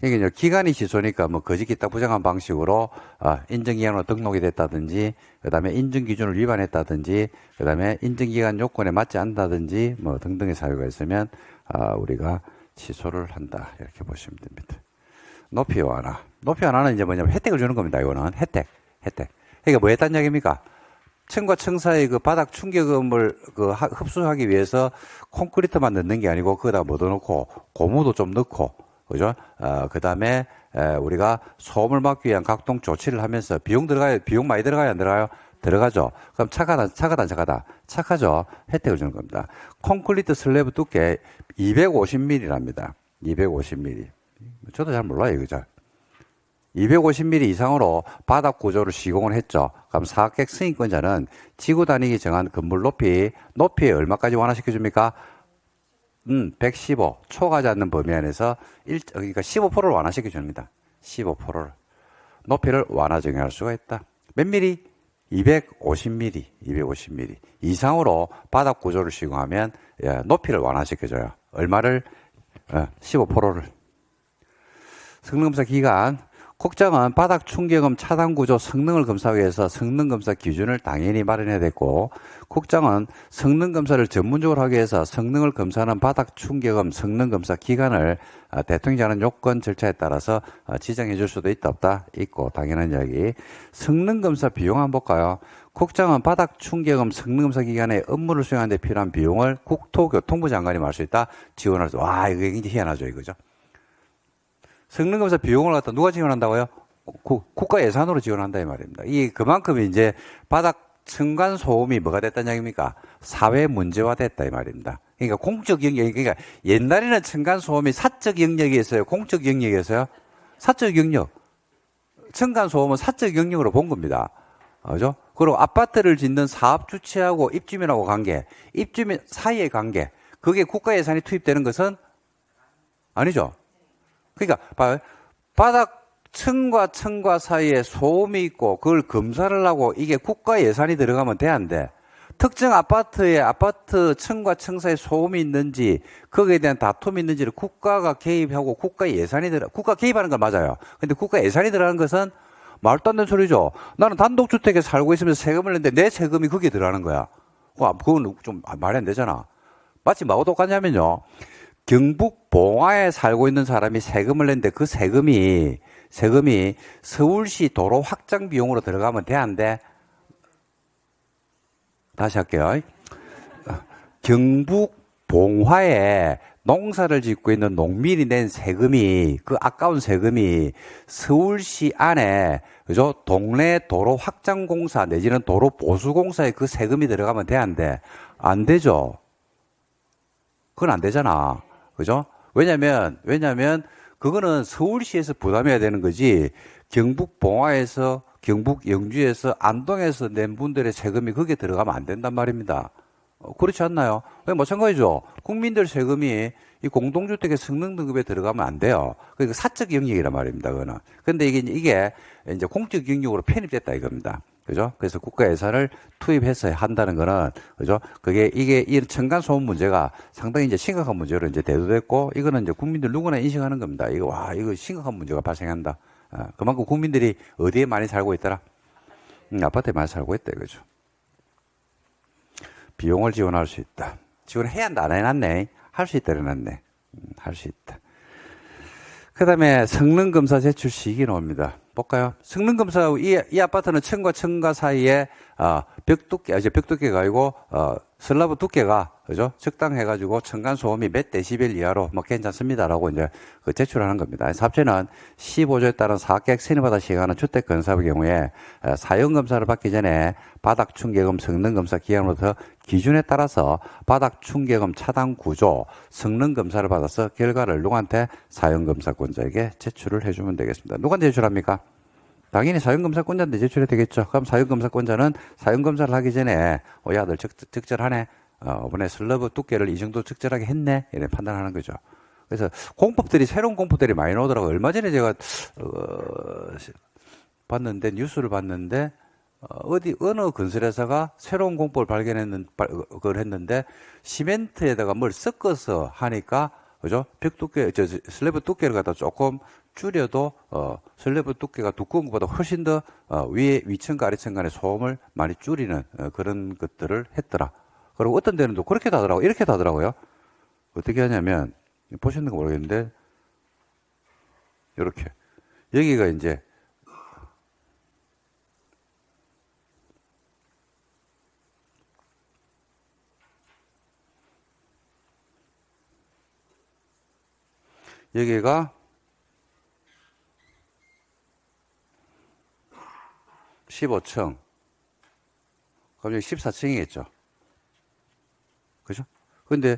이게 기간이 취소니까 뭐 거짓 기타 부정한 방식으로 인정기간으로 등록이 됐다든지, 그 다음에 인정기준을 위반했다든지, 그 다음에 인정기간 요건에 맞지 않다든지, 뭐 등등의 사유가 있으면 우리가 취소를 한다 이렇게 보시면 됩니다. 높이 완화. 높이 완화는 이제 뭐냐면 혜택을 주는 겁니다. 이거는 혜택. 그러니까 뭐 했다는 얘기입니까? 층과 층 사이 그 바닥 충격음을 흡수하기 위해서 콘크리트만 넣는 게 아니고 거기다 뭐도 넣고 고무도 좀 넣고, 그죠? 그 다음에 우리가 소음을 막기 위한 각종 조치를 하면서 비용 많이 들어가요? 안 들어가요? 들어가죠. 그럼 착하죠. 혜택을 주는 겁니다. 콘크리트 슬래브 두께 250mm랍니다. 250mm. 저도 잘 몰라요, 이거 250mm 이상으로 바닥 구조를 시공을 했죠. 그럼 사각객 승인권자는 지구 단위기 정한 건물 높이에 얼마까지 완화시켜 줍니까? 115. 초과하지 않는 범위 안에서 그러니까 15%를 완화시켜 줍니다. 15%를. 높이를 완화 적용할 수가 있다. 몇 미리? 250mm 이상으로 바닥 구조를 시공하면 높이를 완화시켜줘요. 얼마를? 15%를. 성능검사 기간. 국장은 바닥 충격음 차단 구조 성능을 검사하기 위해서 성능검사 기준을 당연히 마련해야 되고, 국장은 성능검사를 전문적으로 하기 위해서 성능을 검사하는 바닥 충격음 성능검사 기간을 대통령이 정하는 요건 절차에 따라서 지정해 줄 수도 있다 없다? 있고, 당연한 이야기. 성능검사 비용 한번 볼까요? 국장은 바닥 충격음 성능검사 기간에 업무를 수행하는 데 필요한 비용을 국토교통부 장관이 말 수 있다? 지원할 수. 와, 이거 굉장히 희한하죠, 이거죠? 성능검사 비용을 갖다 누가 지원한다고요? 국가 예산으로 지원한다 이 말입니다. 이게 그만큼 이제 바닥 층간 소음이 뭐가 됐다는 얘기입니까? 사회 문제화 됐다 이 말입니다. 그러니까 공적 영역, 그러니까 옛날에는 층간 소음이 사적 영역이었어요, 공적 영역이었어요? 사적 영역. 층간 소음은 사적 영역으로 본 겁니다. 그죠? 그리고 아파트를 짓는 사업 주체하고 입주민하고 관계, 입주민 사이의 관계, 그게 국가 예산이 투입되는 것은 아니죠. 그러니까 바닥 층과 사이에 소음이 있고 그걸 검사를 하고 이게 국가 예산이 들어가면 돼안돼. 특정 아파트 층과 층 사이에 소음이 있는지 거기에 대한 다툼이 있는지를 국가가 개입하고 국가 개입하는 건 맞아요. 근데 국가 예산이 들어가는 것은 말도 안 되는 소리죠. 나는 단독주택에 살고 있으면서 세금을 냈는데 내 세금이 거기에 들어가는 거야. 그건 좀 말이 안 되잖아. 마치 뭐하고 똑같냐면요. 경북 봉화에 살고 있는 사람이 세금을 냈는데 그 세금이 서울시 도로 확장 비용으로 들어가면 돼, 안 돼? 다시 할게요. 경북 봉화에 농사를 짓고 있는 농민이 낸 세금이, 그 아까운 세금이 서울시 안에, 그죠? 동네 도로 확장 공사 내지는 도로 보수 공사에 그 세금이 들어가면 돼, 안 돼? 안 되죠. 그건 안 되잖아. 그죠? 왜냐면, 그거는 서울시에서 부담해야 되는 거지, 경북 영주에서, 안동에서 낸 분들의 세금이 거기에 들어가면 안 된단 말입니다. 그렇지 않나요? 마찬가지죠. 국민들 세금이 이 공동주택의 성능 등급에 들어가면 안 돼요. 그러니까 사적 영역이란 말입니다. 그거는. 근데 이게 이제 공적 영역으로 편입됐다 이겁니다. 그죠? 그래서 국가 예산을 투입해서 한다는 거는, 그죠? 이게 이 층간소음 문제가 상당히 이제 심각한 문제로 이제 대두됐고, 이거는 이제 국민들 누구나 인식하는 겁니다. 이거 심각한 문제가 발생한다. 그만큼 국민들이 어디에 많이 살고 있더라? 아파트에 많이 살고 있다 이거죠. 비용을 지원할 수 있다. 지원해야 한다. 안 해놨네. 할 수 있다. 해놨네. 할 수 있다. 그 다음에 성능검사 제출 시기 나옵니다. 볼까요? 성능검사, 이 아파트는 층과 층과 사이에, 벽 두께가 아니고, 슬라브 두께가, 그죠? 적당해가지고 층간소음이 몇 데시벨 이하로 뭐 괜찮습니다라고 이제 제출하는 겁니다. 사업체는 15조에 따른 사업계획 승인받아 시행하는 주택건설의 경우에 사용검사를 받기 전에 바닥충계금 성능검사 기간으로부터 기준에 따라서 바닥충계금 차단 구조 성능검사를 받아서 결과를 누구한테 사용검사권자에게 제출을 해주면 되겠습니다. 누구한테 제출합니까? 당연히 사용검사권자한테 제출해야 되겠죠. 그럼 사용검사권자는 사용검사를 하기 전에 야, 너 적절하네. 이번에 슬러브 두께를 이 정도 적절하게 했네. 이런 판단하는 거죠. 그래서 새로운 공법들이 많이 나오더라고요. 얼마 전에 제가 뉴스를 봤는데 어느 건설회사가 새로운 공법을 그걸 했는데 시멘트에다가 뭘 섞어서 하니까 그죠? 슬래브 두께를 갖다 조금 줄여도 슬래브 두께가 두꺼운 것보다 훨씬 더 위층과 아래층 간의 소음을 많이 줄이는 그런 것들을 했더라. 그리고 어떤 데는 또 그렇게 하더라고요. 이렇게 하더라고요. 어떻게 하냐면 보셨는지 모르겠는데 이렇게 여기가 이제 여기가 15층 그럼 여기 14층이겠죠. 그죠? 근데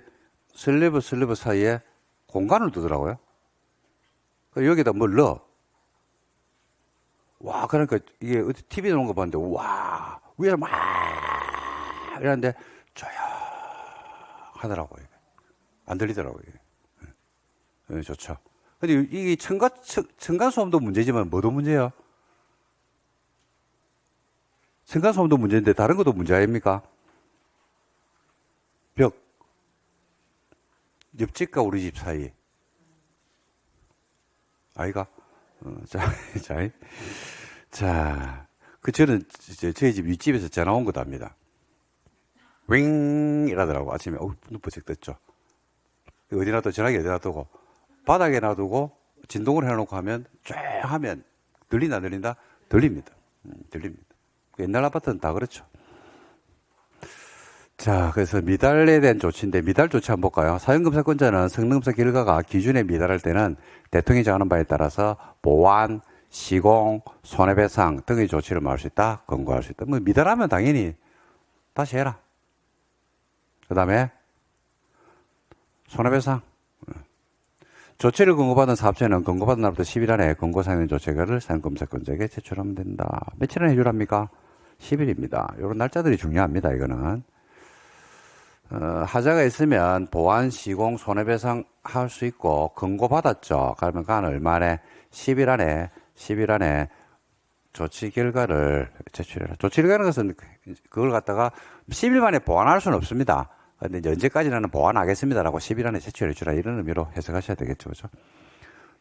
슬래브 사이에 공간을 두더라고요. 여기다 뭘 넣어. 와, 그러니까 이게 어디 TV 나오는 거 봤는데, 와, 위에서 막 이러는데 조용하더라고요. 안 들리더라고요. 네, 좋죠. 근데 이게 층간소음도 문제지만 뭐도 문제예요? 층간소음도 문제인데 다른 것도 문제 아닙니까? 벽. 옆집과 우리 집 사이. 아이가? 저는 저희 집 윗집에서 전화 온 것도 압니다. 윙! 이라더라고. 아침에, 눈 번쩍 떴죠. 전화기 어디 놔두고, 바닥에 놔두고, 진동을 해놓고 하면, 쫙 하면, 들리나 안 들린다? 들립니다. 들립니다. 옛날 아파트는 다 그렇죠. 자, 그래서 미달에 대한 조치인데, 미달 조치 한번 볼까요? 사용검사권자는 성능검사 결과가 기준에 미달할 때는 대통령이 정하는 바에 따라서 보완, 시공, 손해배상 등의 조치를 말할 수 있다, 권고할 수 있다. 뭐, 미달하면 당연히 다시 해라. 그 다음에, 손해배상. 조치를 권고받은 사업체는 권고받은 날부터 10일 안에 권고사항의 조치를 사용검사권자에게 제출하면 된다. 며칠 안에 해주랍니까? 10일입니다. 이런 날짜들이 중요합니다, 이거는. 하자가 있으면 보완, 시공, 손해배상 할 수 있고, 권고받았죠. 그러면 그 얼마 안에? 10일 안에 조치 결과를 제출해라. 조치 결과는 것은 그걸 갖다가 10일 만에 보완할 수는 없습니다. 근데 이제 언제까지는 보완하겠습니다라고 10일 안에 제출해 주라 이런 의미로 해석하셔야 되겠죠. 그죠?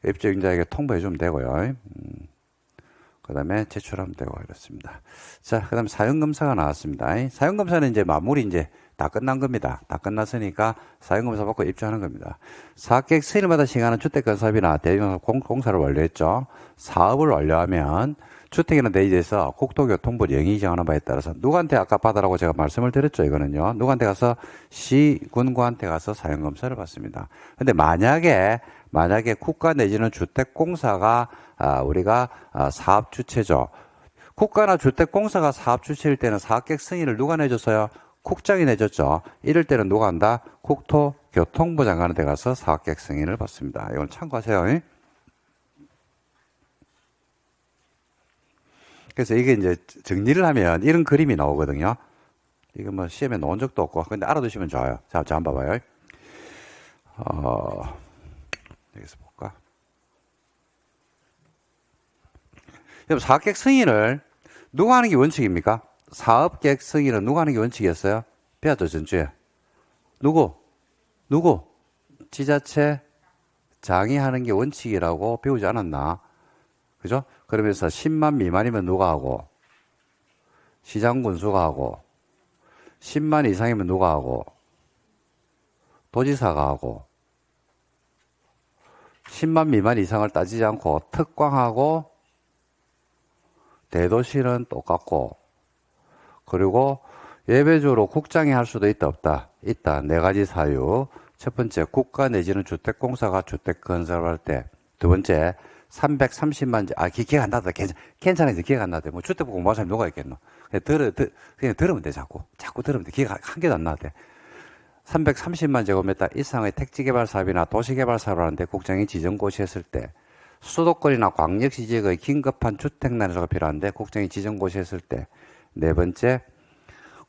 입주인자에게 통보해 주면 되고요. 그 다음에 제출하면 되고 이렇습니다. 자, 그 다음에 사용검사가 나왔습니다. 사용검사는 이제 마무리 이제 다 끝난 겁니다. 다 끝났으니까 사용검사 받고 입주하는 겁니다. 사업계획 승인마다 시행하는 주택건설이나 대형 공사를 완료했죠. 사업을 완료하면 주택이나 대지에서 국토교통부 영의 정하는 바에 따라서 누구한테 아까 받으라고 제가 말씀을 드렸죠. 이거는요. 누구한테 가서 시군구한테 가서 사용검사를 받습니다. 근데 만약에 국가 내지는 주택공사가 우리가 사업 주체죠. 국가나 주택공사가 사업 주체일 때는 사업계획 승인을 누가 내줬어요? 국장이 내줬죠. 이럴 때는 누가 한다? 국토교통부 장관한테 가서 사업계획 승인을 받습니다. 이건 참고하세요. 그래서 이게 이제 정리를 하면 이런 그림이 나오거든요. 이거 뭐 시험에 놓은 적도 없고. 근데 알아두시면 좋아요. 자, 한번 봐봐요. 여기서 볼까? 여러분, 사업계획 승인을 누가 하는 게 원칙입니까? 사업계획 승인은 누가 하는 게 원칙이었어요? 배웠죠, 전주에. 누구? 지자체 장이 하는 게 원칙이라고 배우지 않았나? 그죠? 그러면서 10만 미만이면 누가 하고, 시장군수가 하고, 10만 이상이면 누가 하고, 도지사가 하고, 10만 미만 이상을 따지지 않고 특광하고 대도시는 똑같고, 그리고 예외적으로 국장이 할 수도 있다 없다. 있다. 네 가지 사유. 첫 번째, 국가 내지는 주택공사가 주택 건설을 할 때. 두 번째, 330만, 기억 안 나다. 괜찮아. 기억 안 나대. 뭐 주택 공부하는 사람이 누가 있겠노. 그냥 들으면 돼, 자꾸 들으면 돼. 기억 한 개도 안 나대. 330만 제곱미터 이상의 택지개발 사업이나 도시개발 사업을 하는데 국장이 지정고시했을 때, 수도권이나 광역시 지역의 긴급한 주택난조가 필요한데 국장이 지정고시했을 때, 네 번째,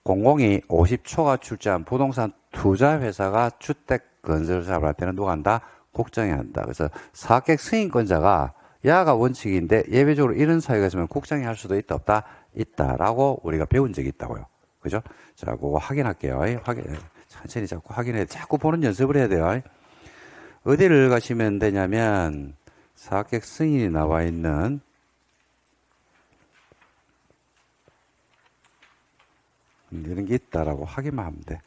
공공이 50초가 출제한 부동산 투자회사가 주택 건설 사업을 할 때는 누가 한다? 국장이 한다. 그래서 사업계획 승인권자가 야가 원칙인데 예외적으로 이런 사유가 있으면 국장이 할 수도 있다 없다? 있다라고 우리가 배운 적이 있다고요. 그죠? 자, 그거 확인할게요. 천천히 자꾸 보는 연습을 해야 돼요. 어디를 가시면 되냐면 사업계획 승인이 나와 있는 이런 게 있다라고 확인만 하면 돼.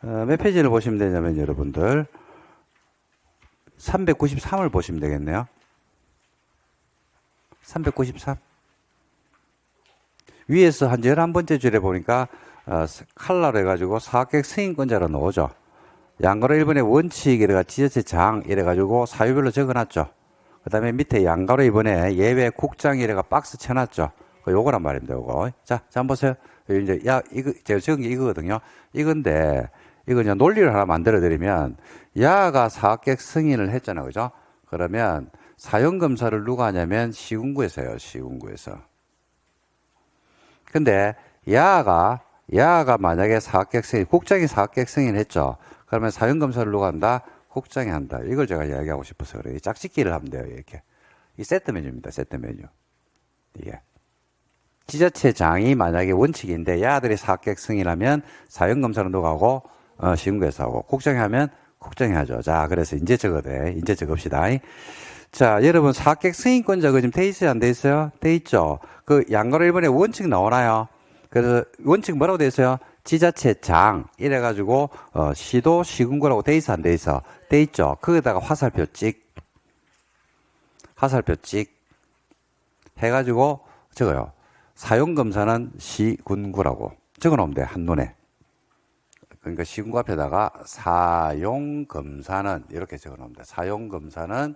몇 페이지를 보시면 되냐면 여러분들 393을 보시면 되겠네요. 393. 위에서 한 11번째 줄에 보니까 칼라로 해가지고 사업계획 승인권자로 나오죠. 양가로 1번에 원칙 이래가 지자체 장 이래가지고 사유별로 적어놨죠. 그 다음에 밑에 양가로 2번에 예외 국장 이래가 박스 쳐놨죠. 요거란 말입니다. 요거. 자, 한번 보세요. 이제 이거 제가 적은 게 이거거든요. 이건데 이거 그냥 논리를 하나 만들어 드리면 야가 사업계획 승인을 했잖아요. 그죠? 그러면 사용검사를 누가 하냐면 시군구에서 해요. 시군구에서. 근데 야가 만약에 사업계획 승인, 국장이 사업계획 승인을 했죠. 그러면 사용검사를 누가 한다? 국장이 한다. 이걸 제가 이야기하고 싶어서 그래요. 짝짓기를 하면 돼요. 이렇게. 이 세트 메뉴입니다. 세트 메뉴. 이게. 지자체장이 만약에 원칙인데 야들이 사업계획 승인하면 사용검사는 누가 하고 시군구에서 하고 국장이 하면 국장이 하죠. 자, 그래서 이제 적어대. 이제 적읍시다. 자, 여러분 사업계획 승인권자가 지금 돼 있어요? 안 돼 있어요? 돼 있죠. 그 양가로 1번에 원칙 나오나요? 그래서 원칙 뭐라고 돼 있어요? 지자체장 이래가지고 시도 시군구라고 돼 있어? 안 돼 있어? 돼 있죠. 거기다가 화살표 찍 해가지고 적어요. 사용검사는 시군구라고 적어놓으면 돼. 한눈에. 그러니까 시군구 앞에다가 사용검사는 이렇게 적어놓으면 돼. 사용검사는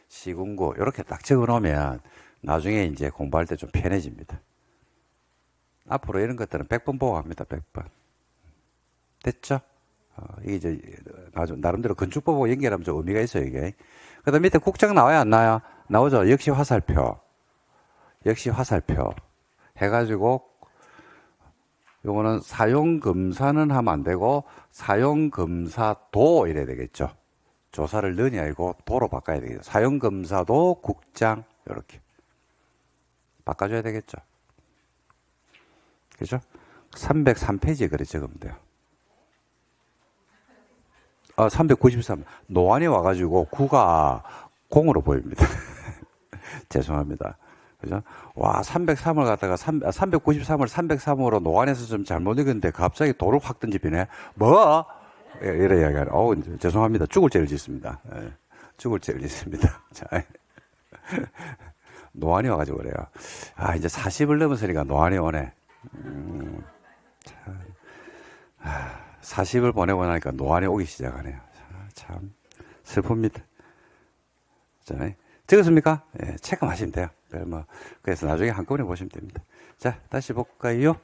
시군구 이렇게 딱 적어놓으면 나중에 이제 공부할 때 좀 편해집니다. 앞으로 이런 것들은 100번 보고 합니다. 100번. 됐죠? 이게 이제 나름대로 건축법하고 연결하면 좀 의미가 있어요. 이게. 그 다음 밑에 국장 나와요? 안 나와요? 나오죠? 역시 화살표 해가지고 요거는 사용검사는 하면 안 되고 사용검사도 이래야 되겠죠. 조사를 넣으니 아니고 도로 바꿔야 되겠죠. 사용검사도 국장 이렇게 바꿔줘야 되겠죠. 그죠? 303페이지에 그래 적으면 돼요. 393. 노안이 와가지고 9가 공으로 보입니다. 죄송합니다. 그죠? 와, 303을 갖다가 393을 303으로 노안에서 좀 잘못 읽었는데 갑자기 도를 확 던지비네. 뭐? 이래 이야기하네. 죄송합니다. 죽을 죄를 짓습니다. 예, 죽을 죄를 짓습니다. 자, 노안이 와가지고 그래요. 이제 40을 넘었으니까 노안이 오네. 40을 보내고 나니까 노안이 오기 시작하네요. 참 슬픕니다. 자, 적었습니까? 예, 체크하시면 돼요. 그래서 나중에 한꺼번에 보시면 됩니다. 자, 다시 볼까요?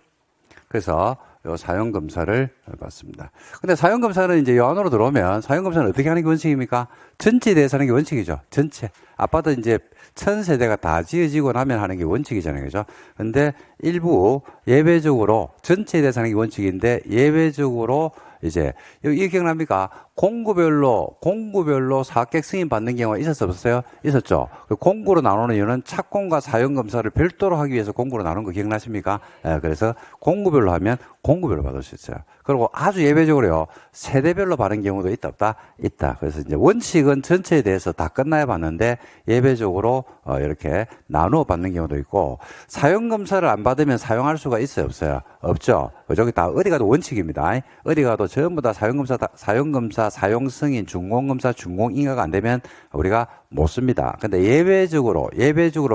그래서 요 사용검사를 받습니다. 근데 사용검사는 이제 요 안으로 들어오면 사용검사는 어떻게 하는 게 원칙입니까? 전체에 대해서 하는 게 원칙이죠. 전체. 아파트 이제 1000세대가 다 지어지고 나면 하는 게 원칙이잖아요. 그죠? 근데 일부 예외적으로 전체에 대해서 하는 게 원칙인데 예외적으로 이제 이게 기억납니까? 공구별로 사업계획 승인 받는 경우가 있었어요? 없었어요? 있었죠. 공구로 나누는 이유는 착공과 사용검사를 별도로 하기 위해서 공구로 나눈 거 기억나십니까? 예, 그래서 공구별로 하면 공구별로 받을 수 있어요. 그리고 아주 예외적으로요, 세대별로 받는 경우도 있다 없다? 있다. 그래서 이제 원칙은 전체에 대해서 다 끝나야 받는데 예외적으로 이렇게 나누어 받는 경우도 있고, 사용검사를 안 받으면 사용할 수가 있어요? 없어요? 없죠. 저기 다 어디 가도 원칙입니다. 어디 가도 전부 다 사용검사, 사용승인, 준공검사, 준공인가가 안 되면 우리가 못 씁니다. 근데 예외적으로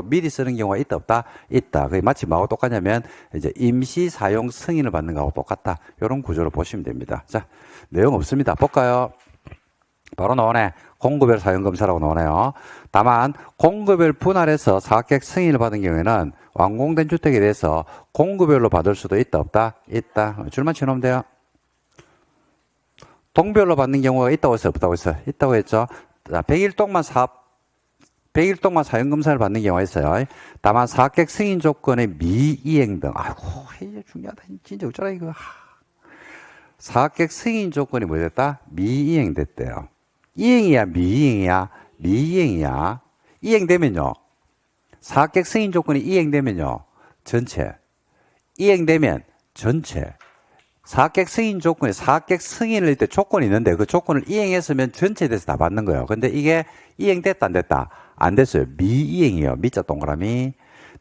미리 쓰는 경우가 있다 없다? 있다. 그게 마치 뭐하고 똑같냐면 이제 임시 사용 승인을 받는 거하고 똑같다. 이런 구조로 보시면 됩니다. 자, 내용 없습니다. 볼까요? 바로 나오네. 공구별 사용검사라고 나오네요. 다만 공구별 분할해서 사업계획 승인을 받은 경우에는 완공된 주택에 대해서 공구별로 받을 수도 있다 없다? 있다. 줄만 쳐놓으면 돼요. 동별로 받는 경우가 있다고 했어요? 없다고 했어요? 있다고 했죠. 100일 동안 사용검사를 받는 경우가 있어요. 다만 사업계획 승인 조건의 미이행 등. 아이고, 이게 중요하다. 진짜 어쩌라 이거. 사업계획 승인 조건이 뭐 됐다? 미이행 됐대요. 이행이야, 미이행이야? 미이행이야. 이행되면요. 사업계획 승인 조건이 이행되면요. 전체. 이행되면 전체. 사업계획 승인 조건에 사업계획 승인을 할 때 조건이 있는데 그 조건을 이행했으면 전체에 대해서 다 받는 거예요. 근데 이게 이행됐다 안 됐다? 안 됐어요. 미이행이에요. 미자 동그라미.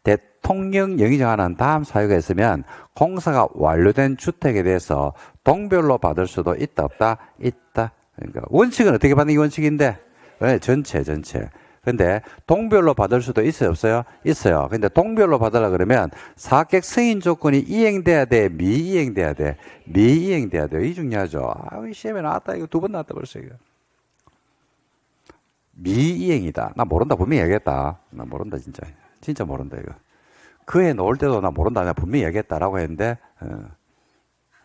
대통령령이 정하는 다음 사유가 있으면 공사가 완료된 주택에 대해서 동별로 받을 수도 있다 없다? 있다. 그러니까 원칙은 어떻게 받는 게 원칙인데? 네, 전체. 근데 동별로 받을 수도 있어요, 없어요? 있어요. 근데 동별로 받으려 그러면 사업계획 승인 조건이 이행돼야 돼, 미이행돼야 돼? 미이행돼야 돼요. 이 중요하죠. 이 시험에 나왔다. 이거 2번 나왔다 벌써 이거. 미이행이다. 나 모른다. 분명히 얘기했다. 나 모른다 진짜. 진짜 모른다 이거. 그 해 놓을 때도 나 모른다. 내가 분명히 얘기했다라고 했는데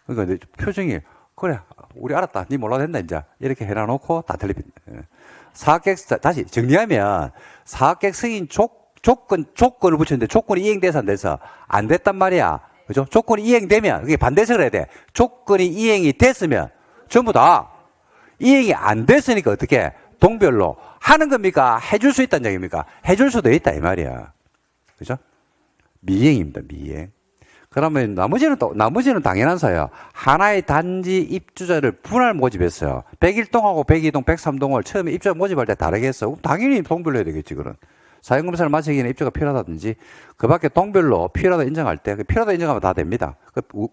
그러니까 표정이 그래 우리 알았다. 니 몰라도 된다 이제 이렇게 해놔놓고 다 틀립니다. 사업계획 다시 정리하면 사업계획 승인 조건을 붙였는데 조건이 이행돼서 안 돼서 안 됐단 말이야. 그죠? 조건이 이행되면 그게 반대해서 그래야 돼. 조건이 이행이 됐으면 전부 다 이행이 안 됐으니까 어떻게 동별로 하는 겁니까? 해줄 수 있다는 얘기입니까? 해줄 수도 있다 이 말이야. 그죠? 미이행입니다. 미이행. 그러면 나머지는 당연한 사예요. 하나의 단지 입주자를 분할 모집했어요. 101동하고 102동, 103동을 처음에 입주자 모집할 때 다르게 했어. 그럼 당연히 동별로 해야 되겠지, 그건. 사용검사를 마치기에는 입주가 필요하다든지, 그 밖에 동별로 필요하다 인정할 때, 필요하다 인정하면 다 됩니다.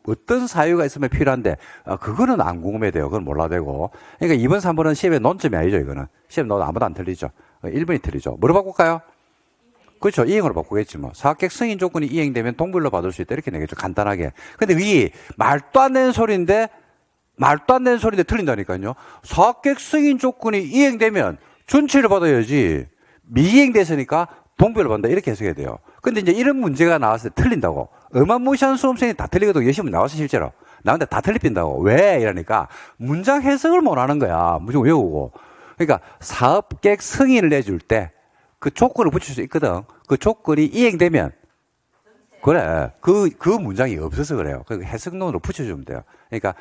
어떤 사유가 있으면 필요한데, 그거는 안 궁금해야 돼요. 그건 몰라도 되고. 그러니까 2번, 3번은 시험의 논점이 아니죠, 이거는. 시험 넣어도 아무도 안 틀리죠. 1번이 틀리죠. 뭐로 바꿀까요? 그렇죠. 이행으로 바꾸겠지 뭐. 사업계획 승인 조건이 이행되면 동별로 받을 수 있다. 이렇게 내겠죠. 간단하게. 근데 이 말도 안 되는 소리인데 틀린다니까요. 사업계획 승인 조건이 이행되면 전체를 받아야지. 미이행됐으니까 동별로 받는다. 이렇게 해석해야 돼요. 근데 이제 이런 문제가 나왔을 때 틀린다고. 어마무시한 수험생이 다 틀리거든. 예시문 나와서 실제로. 나오는데 다 틀린다고. 왜? 이러니까 문장 해석을 못 하는 거야. 무조건 외우고. 그러니까 사업계획 승인을 내줄 때 그 조건을 붙일 수 있거든. 그 조건이 이행되면 그래. 그 문장이 없어서 그래요. 그 해석론으로 붙여주면 돼요. 그러니까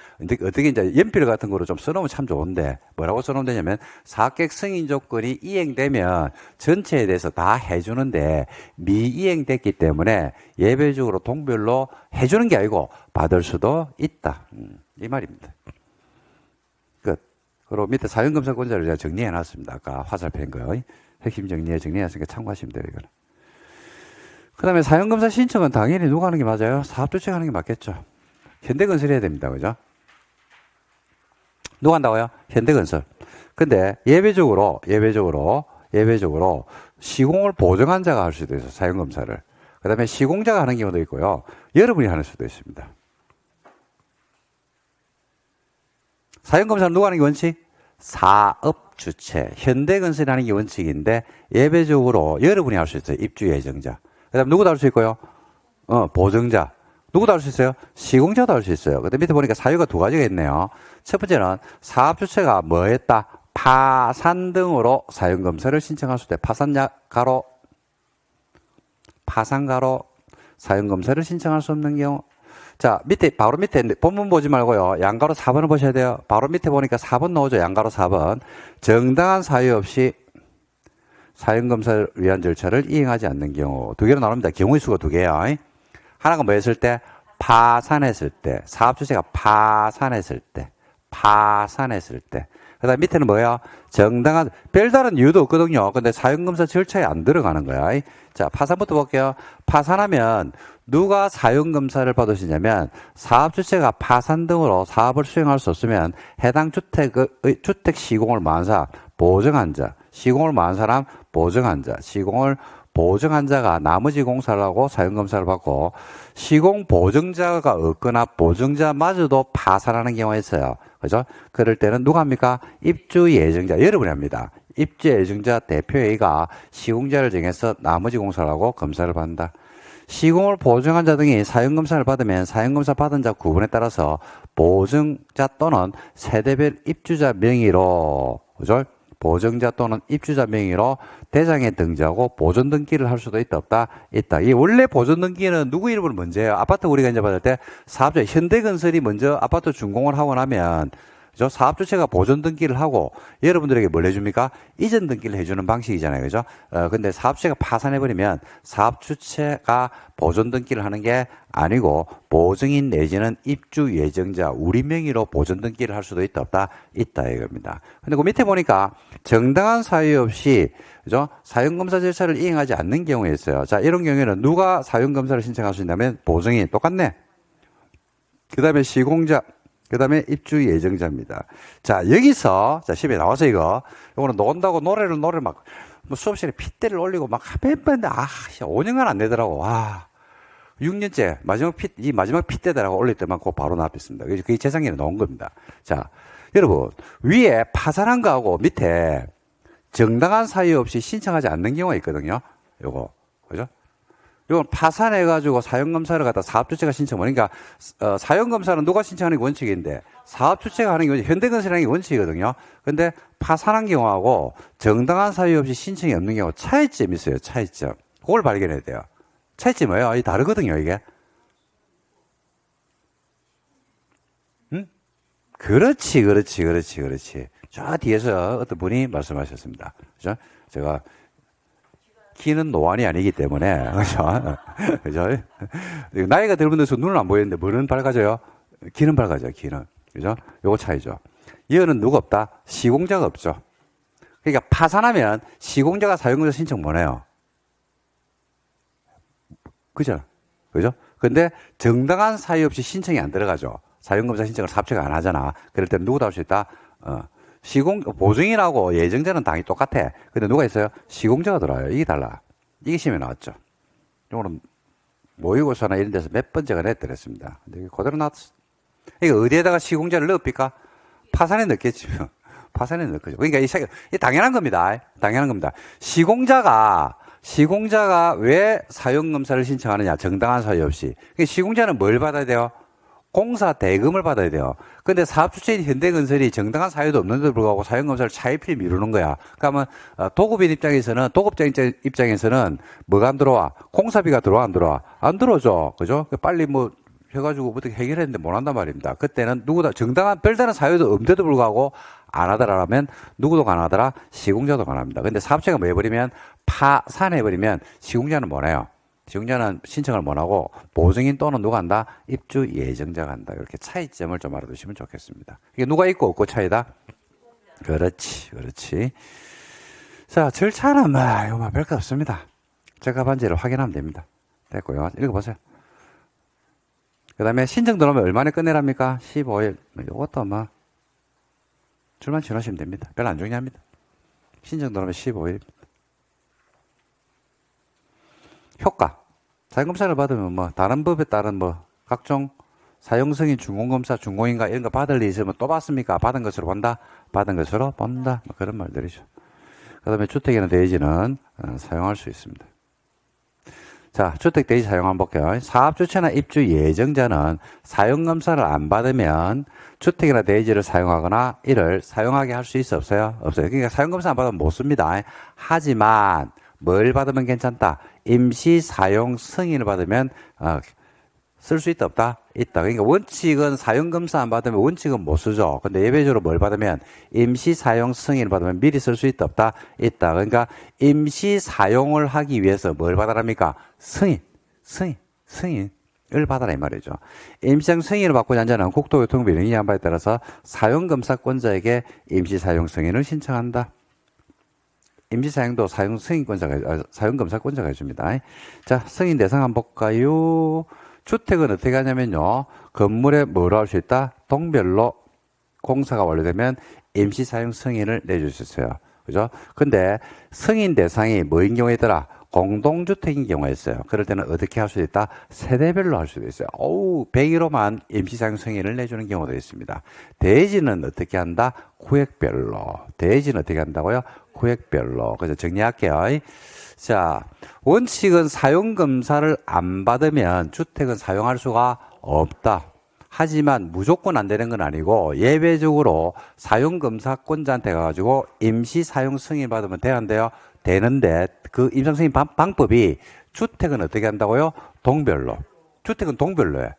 어떻게 이제 연필 같은 거로 좀 써놓으면 참 좋은데 뭐라고 써놓으면 되냐면 사업계획 승인 조건이 이행되면 전체에 대해서 다 해주는데 미이행됐기 때문에 예외적으로 동별로 해주는 게 아니고 받을 수도 있다. 이 말입니다. 끝. 그리고 밑에 사용검사권자를 제가 정리해놨습니다. 아까 화살표인 거. 핵심 정리해놨으니까 참고하시면 돼요, 이거는. 그 다음에 사용검사 신청은 당연히 누가 하는 게 맞아요? 사업주체가 하는 게 맞겠죠. 현대건설이 해야 됩니다. 그죠? 누가 한다고요? 현대건설. 근데 예외적으로 시공을 보증한 자가 할 수도 있어요. 사용검사를. 그 다음에 시공자가 하는 경우도 있고요. 여러분이 하는 수도 있습니다. 사용검사는 누가 하는 게 원칙? 사업주체. 현대건설이 하는 게 원칙인데 예외적으로 여러분이 할 수 있어요. 입주 예정자. 그 다음 누구도 할 수 있고요. 보증자. 누구도 할 수 있어요? 시공자도 할 수 있어요. 근데 밑에 보니까 사유가 두 가지가 있네요. 첫 번째는 사업주체가 뭐 했다? 파산 등으로 사용검사를 신청할 수 있다. 파산가로 사용검사를 신청할 수 없는 경우. 자, 밑에, 바로 밑에, 본문 보지 말고요. 양가로 4번을 보셔야 돼요. 바로 밑에 보니까 4번 나오죠. 양가로 4번. 정당한 사유 없이 사용검사를 위한 절차를 이행하지 않는 경우. 두 개로 나눕니다. 경우의 수가 두 개야. 하나가 뭐 했을 때? 파산했을 때. 사업주체가 파산했을 때. 그 다음 밑에는 뭐야? 정당한, 별다른 이유도 없거든요. 근데 사용검사 절차에 안 들어가는 거야. 자, 파산부터 볼게요. 파산하면 누가 사용검사를 받을 수 있냐면 사업주체가 파산 등으로 사업을 수행할 수 없으면 해당 주택 시공을 망한 사람, 보증한 자, 시공을 망한 사람, 보증한 자, 시공을 보증한 자가 나머지 공사를 하고 사용검사를 받고 시공 보증자가 없거나 보증자마저도 파산하는 경우가 있어요. 그죠? 그럴 때는 누가 합니까? 입주 예정자, 여러분이 합니다. 입주 예정자 대표회의가 시공자를 정해서 나머지 공사를 하고 검사를 받는다. 시공을 보증한 자 등이 사용검사를 받으면 사용검사 받은 자 구분에 따라서 보증자 또는 세대별 입주자 명의로, 그죠? 보증자 또는 입주자 명의로 대장에 등재하고 보존 등기를 할 수도 있다, 없다? 있다. 이 원래 보존 등기는 누구 이름으로 먼저 해요? 아파트 우리가 이제 받을 때 사업자, 현대건설이 먼저 아파트 준공을 하고 나면 그죠? 사업주체가 보존 등기를 하고 여러분들에게 뭘 해줍니까? 이전 등기를 해주는 방식이잖아요. 그죠? 근데 사업주체가 파산해버리면 사업주체가 보존 등기를 하는 게 아니고 보증인 내지는 입주 예정자 우리 명의로 보존 등기를 할 수도 있다, 없다? 있다 이겁니다. 근데 그 밑에 보니까 정당한 사유 없이 그죠? 사용검사 절차를 이행하지 않는 경우에 있어요. 자, 이런 경우에는 누가 사용검사를 신청할 수 있냐면 보증인 똑같네. 그 다음에 시공자, 그 다음에 입주 예정자입니다. 자, 여기서, 자, 10에 나와서 이거는 논다고 노래를 막, 뭐 수업실에 핏대를 올리고 막 몇 번인데, 5년간 안 되더라고. 와. 6년째, 마지막 핏대다라고 올릴 때만 그 바로 나왔습니다. 그게 재작년에 나온 겁니다. 자, 여러분, 위에 파산한 거하고 밑에 정당한 사유 없이 신청하지 않는 경우가 있거든요. 요거. 그죠? 이건 파산해가지고 사용검사를 갖다 사업주체가 신청을, 그러니까, 사용검사는 누가 신청하는 게 원칙인데, 사업주체가 하는 게 원칙, 현대건설이 하는 게 원칙이거든요. 근데 파산한 경우하고 정당한 사유 없이 신청이 없는 경우 차이점이 있어요, 차이점. 그걸 발견해야 돼요. 차이점이 뭐예요? 이 다르거든요, 이게. 응? 그렇지. 저 뒤에서 어떤 분이 말씀하셨습니다. 그죠? 제가, 키는 노안이 아니기 때문에, 그죠? 그죠? 나이가 들면서 눈은 안 보이는데, 뭐는 밝아져요? 귀는 밝아져요, 귀는. 그죠? 요거 차이죠. 이거는 누가 없다? 시공자가 없죠. 그러니까 파산하면 시공자가 사용검사 신청 못 해요. 그죠? 그죠? 근데 정당한 사유 없이 신청이 안 들어가죠. 사용검사 신청을 사업체가 안 하잖아. 그럴 때는 누구도 할 수 있다? 보증인하고 예정자는 당연히 똑같아. 근데 누가 있어요? 시공자가 들어와요. 이게 달라. 이게 시험에 나왔죠. 이거는 모의고사나 이런 데서 몇 번째가 냈더랬습니다. 근데 이게 그대로 나왔어. 이거 어디에다가 시공자를 넣읍니까? 파산에 넣겠지. 파산에 넣겠죠. 그러니까 이 당연한 겁니다. 당연한 겁니다. 시공자가 왜 사용검사를 신청하느냐? 정당한 사유 없이. 그러니까 시공자는 뭘 받아야 돼요? 공사 대금을 받아야 돼요. 근데 사업주체인 현대건설이 정당한 사유도 없는데도 불구하고 사용검사를 차일피일 미루는 거야. 그러면 도급인 입장에서는, 도급자 입장에서는 뭐가 안 들어와? 공사비가 들어와, 안 들어와? 안 들어오죠. 그죠? 빨리 뭐 해가지고 어떻게 해결했는데 못 한단 말입니다. 그때는 누구다 정당한 별다른 사유도 없는데도 불구하고 안 하더라면 누구도 가능하더라? 시공자도 가능합니다. 근데 사업체가 뭐 해버리면 파산해버리면 시공자는 못 해요. 시공자는 신청을 못 하고 보증인 또는 누가 한다? 입주 예정자가 한다. 이렇게 차이점을 좀 알아두시면 좋겠습니다. 이게 누가 있고 없고 차이다? 그렇지. 자, 절차는 이거 별거 없습니다. 적합한지를 확인하면 됩니다. 됐고요. 읽어보세요. 그 다음에 신청 들어오면 얼마나 끝내랍니까? 15일. 이것도 줄만 지나시면 됩니다. 별로 안 중요합니다. 신청 들어오면 15일. 효과. 사용검사를 받으면 다른 법에 따른 각종 사용승인 준공검사, 준공인가 이런 거 받을 일 있으면 또 받습니까? 받은 것으로 본다? 받은 것으로 본다? 그런 말들이죠. 그 다음에 주택이나 대지는 사용할 수 있습니다. 자, 주택대지 사용 한번 볼게요. 사업주체나 입주 예정자는 사용검사를 안 받으면 주택이나 대지를 사용하거나 이를 사용하게 할 수 있어 없어요? 없어요. 그러니까 사용검사 안 받으면 못 씁니다. 하지만 뭘 받으면 괜찮다? 임시 사용 승인을 받으면 쓸 수 있다 없다? 있다. 그러니까 원칙은 사용검사 안 받으면 원칙은 못 쓰죠. 근데 예외적으로 뭘 받으면 임시 사용 승인을 받으면 미리 쓸 수 있다 없다? 있다. 그러니까 임시 사용을 하기 위해서 뭘 받아랍니까? 승인을 받아라 이 말이죠. 임시사용 승인을 받고자 하는 자는 국토교통부 명의 바에 따라서 사용검사권자에게 임시사용 승인을 신청한다. 임시사용도 사용검사권자가 해줍니다. 자, 승인 대상 한번 볼까요? 주택은 어떻게 하냐면요. 건물에 뭐로 할 수 있다? 동별로 공사가 완료되면 임시사용 승인을 내줄 수 있어요. 그죠? 근데 승인 대상이 뭐인 경우에 있더라? 공동주택인 경우가 있어요. 그럴 때는 어떻게 할 수도 있다? 세대별로 할 수도 있어요. 100일로만 임시사용 승인을 내주는 경우도 있습니다. 대지는 어떻게 한다? 구역별로. 대지는 어떻게 한다고요? 구역별로. 그래서 정리할게요. 자, 원칙은 사용검사를 안 받으면 주택은 사용할 수가 없다. 하지만 무조건 안 되는 건 아니고 예외적으로 사용검사권자한테 가가지고 임시사용 승인 받으면 되는데요. 되는데 그 임상 승인 방법이 주택은 어떻게 한다고요? 동별로. 주택은 동별로 해.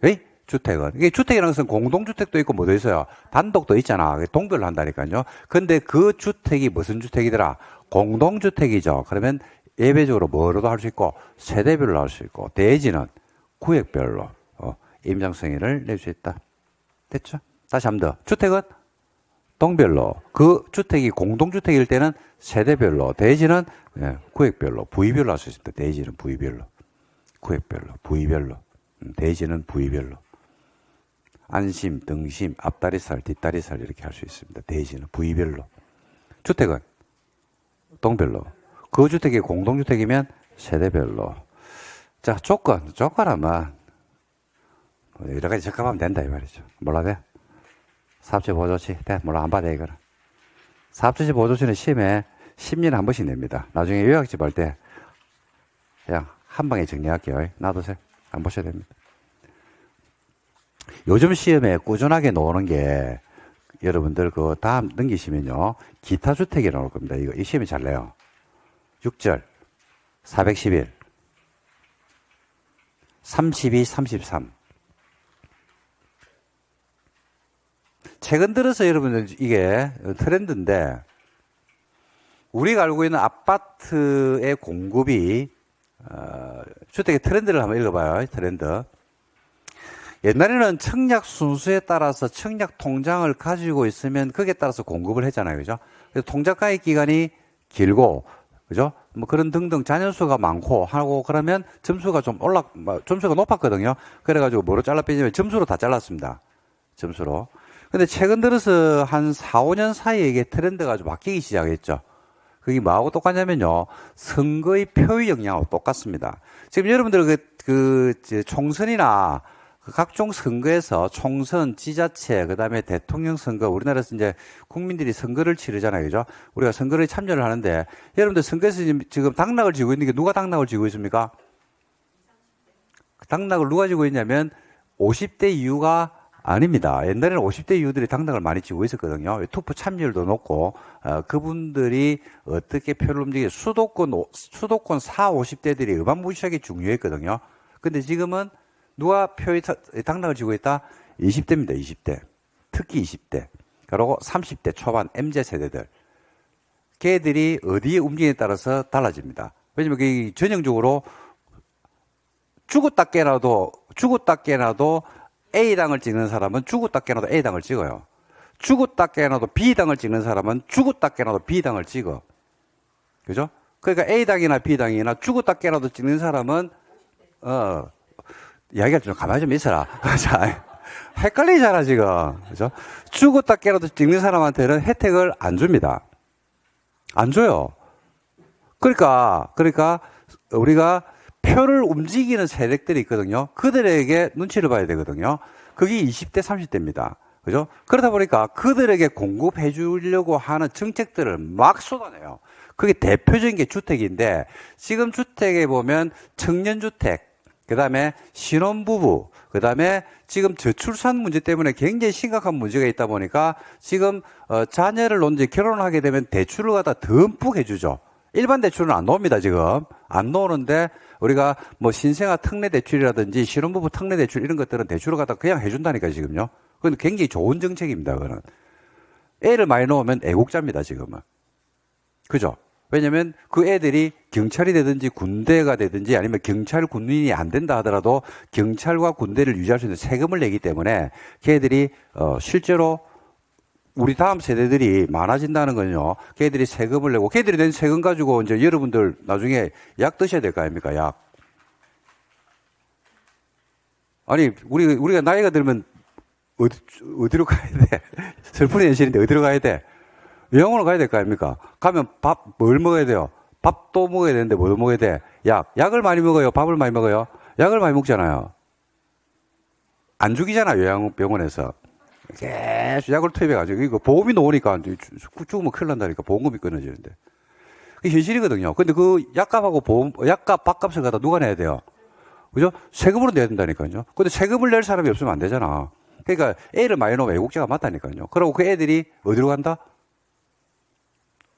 에이? 주택은. 이게 주택이라는 것은 공동주택도 있고 뭐도 있어요. 단독도 있잖아. 동별로 한다니까요. 근데 그 주택이 무슨 주택이더라? 공동주택이죠. 그러면 예외적으로 뭐로도 할 수 있고 세대별로 할 수 있고 대지는 구역별로 임장 승인을 낼 수 있다. 됐죠? 다시 한 번 더. 주택은 동별로. 그 주택이 공동주택일 때는 세대별로. 대지는 구역별로. 부위별로 할 수 있습니다. 대지는 부위별로. 구역별로. 부위별로. 대지는 부위별로. 안심, 등심, 앞다리살, 뒷다리살 이렇게 할 수 있습니다. 대지는 부위별로. 주택은 동별로. 그 주택이 공동주택이면 세대별로. 자, 조건하면 여러 가지 적합하면 된다 이 말이죠. 몰라 돼? 사업주체 보조치 돼? 몰라 안 받아 이거는. 사업주체 보조치는 시험에 10년에 한 번씩 냅니다. 나중에 요약집 할 때 그냥 한 방에 정리할게요. 놔두세요. 안 보셔야 됩니다. 요즘 시험에 꾸준하게 나오는 게 여러분들 그 다음 넘기시면요. 기타 주택이 나올 겁니다. 이 시험이 잘 내요. 6절, 411, 32, 33. 최근 들어서 여러분들 이게 트렌드인데 우리가 알고 있는 아파트의 공급이 주택의 트렌드를 한번 읽어봐요. 트렌드. 옛날에는 청약 순수에 따라서 청약 통장을 가지고 있으면 거기에 따라서 공급을 했잖아요. 그죠? 그래서 통장 가입 기간이 길고, 그죠? 뭐 그런 등등 자녀수가 많고 하고 그러면 점수가 좀 점수가 높았거든요. 그래가지고 뭐로 잘라 빼냐면 점수로 다 잘랐습니다. 점수로. 근데 최근 들어서 한 4, 5년 사이에 이게 트렌드가 좀 바뀌기 시작했죠. 그게 뭐하고 똑같냐면요. 선거의 표의 영향하고 똑같습니다. 지금 여러분들 총선이나 각종 선거에서 총선, 지자체, 그 다음에 대통령 선거, 우리나라에서 이제 국민들이 선거를 치르잖아요. 그죠? 우리가 선거를 참여를 하는데, 여러분들 선거에서 지금 당락을 쥐고 있는 게 누가 당락을 쥐고 있습니까? 당락을 누가 쥐고 있냐면, 50대 이후가 아닙니다. 옛날에는 50대 이후들이 당락을 많이 쥐고 있었거든요. 투표 참여율도 높고, 그분들이 어떻게 표를 움직이게, 수도권 4, 50대들이 어마무시하게 중요했거든요. 근데 지금은 누가 표의 당락을 쥐고 있다? 20대입니다. 20대. 특히 20대. 그리고 30대 초반 MZ세대들. 걔들이 어디에 움직이냐에 따라서 달라집니다. 왜냐면 그게 전형적으로 죽었다 깨나도 A당을 찍는 사람은 죽었다 깨나도 A당을 찍어요. 죽었다 깨나도 B당을 찍는 사람은 죽었다 깨나도 B당을 찍어. 그죠? 그러니까 A당이나 B당이나 죽었다 깨나도 찍는 사람은 이야기할 때 좀 가만히 좀 있어라. 자, 헷갈리잖아, 지금. 그죠? 죽었다 깨라도 찍는 사람한테는 혜택을 안 줍니다. 안 줘요. 그러니까, 우리가 표를 움직이는 세력들이 있거든요. 그들에게 눈치를 봐야 되거든요. 그게 20대, 30대입니다. 그죠? 그러다 보니까 그들에게 공급해 주려고 하는 정책들을 막 쏟아내요. 그게 대표적인 게 주택인데 지금 주택에 보면 청년주택, 그 다음에 신혼부부, 그 다음에 지금 저출산 문제 때문에 굉장히 심각한 문제가 있다 보니까 지금 자녀를 놓는지 결혼을 하게 되면 대출을 갖다 듬뿍 해주죠. 일반 대출은 안 나옵니다, 지금. 안 나오는데 우리가 뭐 신생아 특례 대출이라든지 신혼부부 특례 대출 이런 것들은 대출을 갖다 그냥 해준다니까, 지금요. 그건 굉장히 좋은 정책입니다, 그거는. 애를 많이 놓으면 애국자입니다, 지금은. 그죠? 왜냐면 그 애들이 경찰이 되든지 군대가 되든지 아니면 경찰 군인이 안 된다 하더라도 경찰과 군대를 유지할 수 있는 세금을 내기 때문에 걔들이 실제로 우리 다음 세대들이 많아진다는 건요. 걔들이 세금을 내고 걔들이 낸 세금 가지고 이제 여러분들 나중에 약 드셔야 될 거 아닙니까? 약. 아니 우리가 나이가 들면 어디로 가야 돼? 슬픈 현실인데 어디로 가야 돼? 병원으로 가야 될 거 아닙니까? 가면 밥 뭘 먹어야 돼요? 밥도 먹어야 되는데 뭘 먹어야 돼? 약을 많이 먹어요? 밥을 많이 먹어요? 약을 많이 먹잖아요. 안 죽이잖아요, 요양병원에서. 계속 약을 투입해가지고, 이거 보험이 나오니까 죽으면 큰일 난다니까, 보험금이 끊어지는데. 그게 현실이거든요. 근데 그 약값하고 약값, 밥값을 갖다 누가 내야 돼요? 그죠? 세금으로 내야 된다니까요. 근데 세금을 낼 사람이 없으면 안 되잖아. 그러니까 애를 많이 놓으면 애국자가 맞다니까요. 그러고 그 애들이 어디로 간다?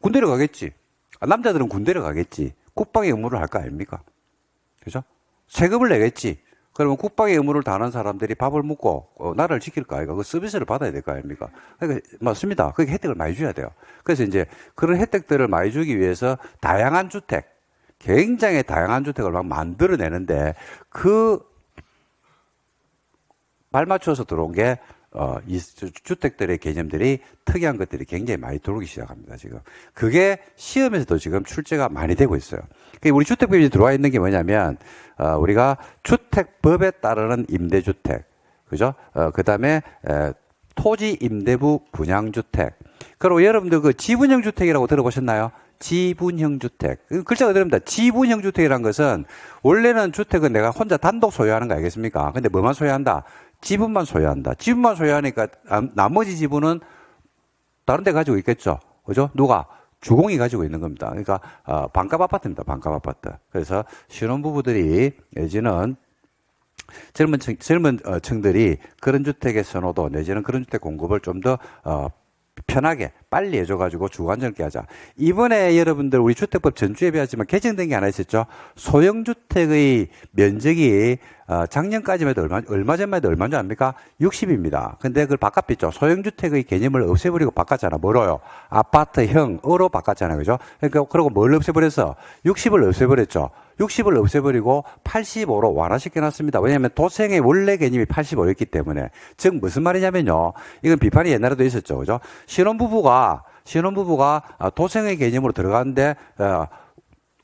군대를 가겠지. 남자들은 군대를 가겠지. 국방의 의무를 할 거 아닙니까? 그죠? 세금을 내겠지. 그러면 국방의 의무를 다하는 사람들이 밥을 먹고 나라를 지킬 거 아닙니까? 그 서비스를 받아야 될 거 아닙니까? 그러니까 맞습니다. 그게 혜택을 많이 줘야 돼요. 그래서 이제 그런 혜택들을 많이 주기 위해서 다양한 주택, 굉장히 다양한 주택을 막 만들어내는데 그 발맞춰서 들어온 게 이 주택들의 개념들이 특이한 것들이 굉장히 많이 들어오기 시작합니다, 지금. 그게 시험에서도 지금 출제가 많이 되고 있어요. 우리 주택법이 들어와 있는 게 뭐냐면, 우리가 주택법에 따르는 임대주택, 그죠? 그 다음에, 토지 임대부 분양주택. 그리고 여러분들 그 지분형 주택이라고 들어보셨나요? 지분형 주택. 글자가 그럽니다. 지분형 주택이라는 것은 원래는 주택은 내가 혼자 단독 소유하는 거 알겠습니까? 근데 뭐만 소유한다? 지분만 소유한다. 지분만 소유하니까 나머지 지분은 다른 데 가지고 있겠죠. 그죠? 누가? 주공이 가지고 있는 겁니다. 그러니까 반값 아파트입니다. 반값 아파트. 그래서 신혼부부들이 내지는 젊은 층들이 그런 주택의 선호도 내지는 그런 주택 공급을 좀 더 편하게 빨리 해줘가지고 주거안정을 하자. 이번에 여러분들 우리 주택법 전주에 배웠지만 개정된 게 하나 있었죠. 소형주택의 면적이 작년까지만 해도 얼마 전만 해도 얼마인 줄 압니까? 60입니다. 근데 그걸 바꿨죠. 소형주택의 개념을 없애버리고 바꿨잖아. 뭐로요? 아파트형으로 바꿨잖아요. 그죠? 그러니까 그러고 뭘 없애버렸어? 60을 없애버렸죠. 60을 없애버리고 85로 완화시켜놨습니다. 왜냐하면 도생의 원래 개념이 85였기 때문에. 즉 무슨 말이냐면요. 이건 비판이 옛날에도 있었죠. 그죠? 신혼부부가 도생의 개념으로 들어가는데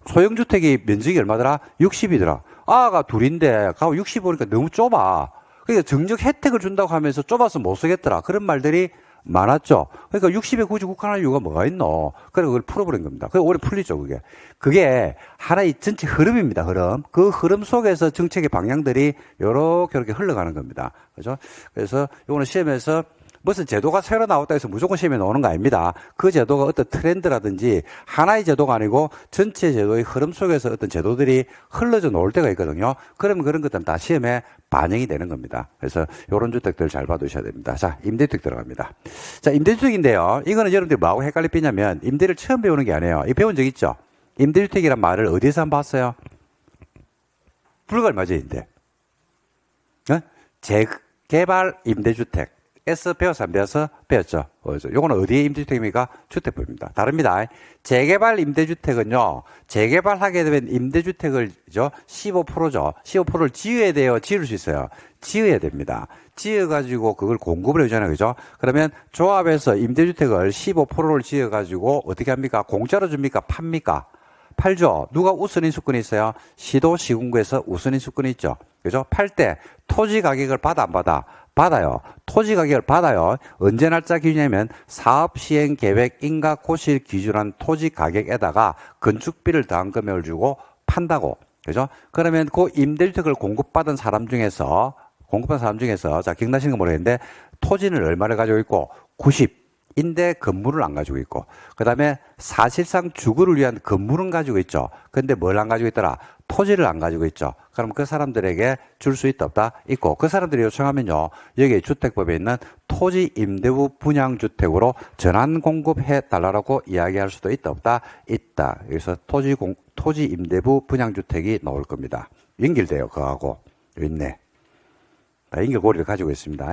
소형주택이 면적이 얼마더라? 60이더라. 아가 둘인데 가고 60 보니까 너무 좁아. 그러니까 정적 혜택을 준다고 하면서 좁아서 못 쓰겠더라. 그런 말들이 많았죠. 그러니까 60에 굳이 국한할 이유가 뭐가 있노? 그래서 그걸 풀어버린 겁니다. 그게 오래 풀리죠, 그게. 그게 하나의 전체 흐름입니다, 흐름. 그 흐름 속에서 정책의 방향들이 요렇게 흘러가는 겁니다. 그죠? 그래서 요거는 시험에서 무슨 제도가 새로 나왔다 해서 무조건 시험에 나오는 거 아닙니다. 그 제도가 어떤 트렌드라든지 하나의 제도가 아니고 전체 제도의 흐름 속에서 어떤 제도들이 흘러져 나올 때가 있거든요. 그러면 그런 것들은 다 시험에 반영이 되는 겁니다. 그래서 이런 주택들 잘 봐두셔야 됩니다. 자, 임대주택 들어갑니다. 자, 임대주택인데요. 이거는 여러분들이 뭐하고 헷갈리냐면 임대를 처음 배우는 게 아니에요. 이 배운 적 있죠? 임대주택이란 말을 어디서 한번 봤어요? 불과 얼마 전인데. 재개발 임대주택. 에서 배워서 안 배워서 배웠죠. 요거는 어디에 임대주택입니까? 주택법입니다. 다릅니다. 재개발 임대주택은요, 재개발하게 되면 임대주택을, 15%죠. 15%를 지어야 돼요. 지을 수 있어요. 지어야 됩니다. 지어가지고 그걸 공급을 해주잖아요. 그죠? 그러면 조합에서 임대주택을 15%를 지어가지고 어떻게 합니까? 공짜로 줍니까? 팝니까? 팔죠. 누가 우선 인수권이 있어요? 시도, 시군구에서 우선 인수권이 있죠. 그죠? 팔 때 토지 가격을 받아 안 받아? 받아요. 토지 가격을 받아요. 언제 날짜 기준이냐면 사업 시행 계획 인가 고시를 기준한 토지 가격에다가 건축비를 더한 금액을 주고 판다고. 그죠? 그러면 그 임대주택을 공급받은 사람 중에서 자, 기억나시는 거 모르겠는데 토지는 얼마를 가지고 있고 90. 임대 건물을 안 가지고 있고, 그 다음에 사실상 주거를 위한 건물은 가지고 있죠. 근데 뭘 안 가지고 있더라? 토지를 안 가지고 있죠. 그럼 그 사람들에게 줄 수 있다 없다? 있고, 그 사람들이 요청하면요, 여기 주택법에 있는 토지 임대부 분양주택으로 전환 공급해 달라고 이야기할 수도 있다 없다? 있다. 그래서 토지 임대부 분양주택이 나올 겁니다. 연결돼요, 그거하고. 여기 있네. 연결고리를 가지고 있습니다.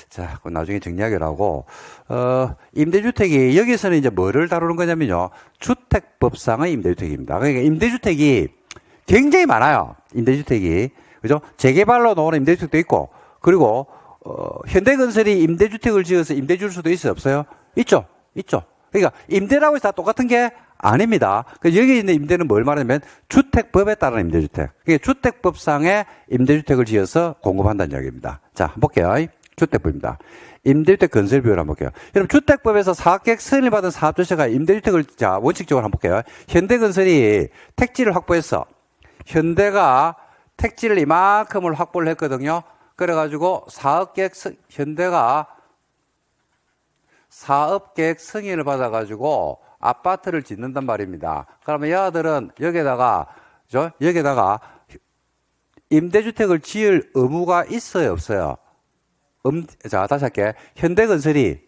자, 그 나중에 정리하기로 하고, 임대주택이, 여기서는 이제 뭐를 다루는 거냐면요. 주택법상의 임대주택입니다. 그러니까 임대주택이 굉장히 많아요. 임대주택이. 그죠? 재개발로 나오는 임대주택도 있고, 그리고, 현대건설이 임대주택을 지어서 임대 줄 수도 있어요? 없어요? 있죠? 있죠. 그러니까 임대라고 해서 다 똑같은 게 아닙니다. 여기 있는 임대는 뭘 말하냐면 주택법에 따른 임대주택. 그러니까 주택법상의 임대주택을 지어서 공급한다는 이야기입니다. 자, 한번 볼게요. 주택법입니다. 임대주택 건설 비율 한번 볼게요. 여러분, 주택법에서 사업계획 승인을 받은 사업주체가 임대주택을, 자, 원칙적으로 한번 볼게요. 현대건설이 택지를 확보했어. 현대가 택지를 이만큼을 확보를 했거든요. 그래가지고 현대가 사업계획 승인을 받아가지고 아파트를 짓는단 말입니다. 그러면 여아들은 여기다가 임대주택을 지을 의무가 있어요, 없어요? 자, 다시 할게. 현대건설이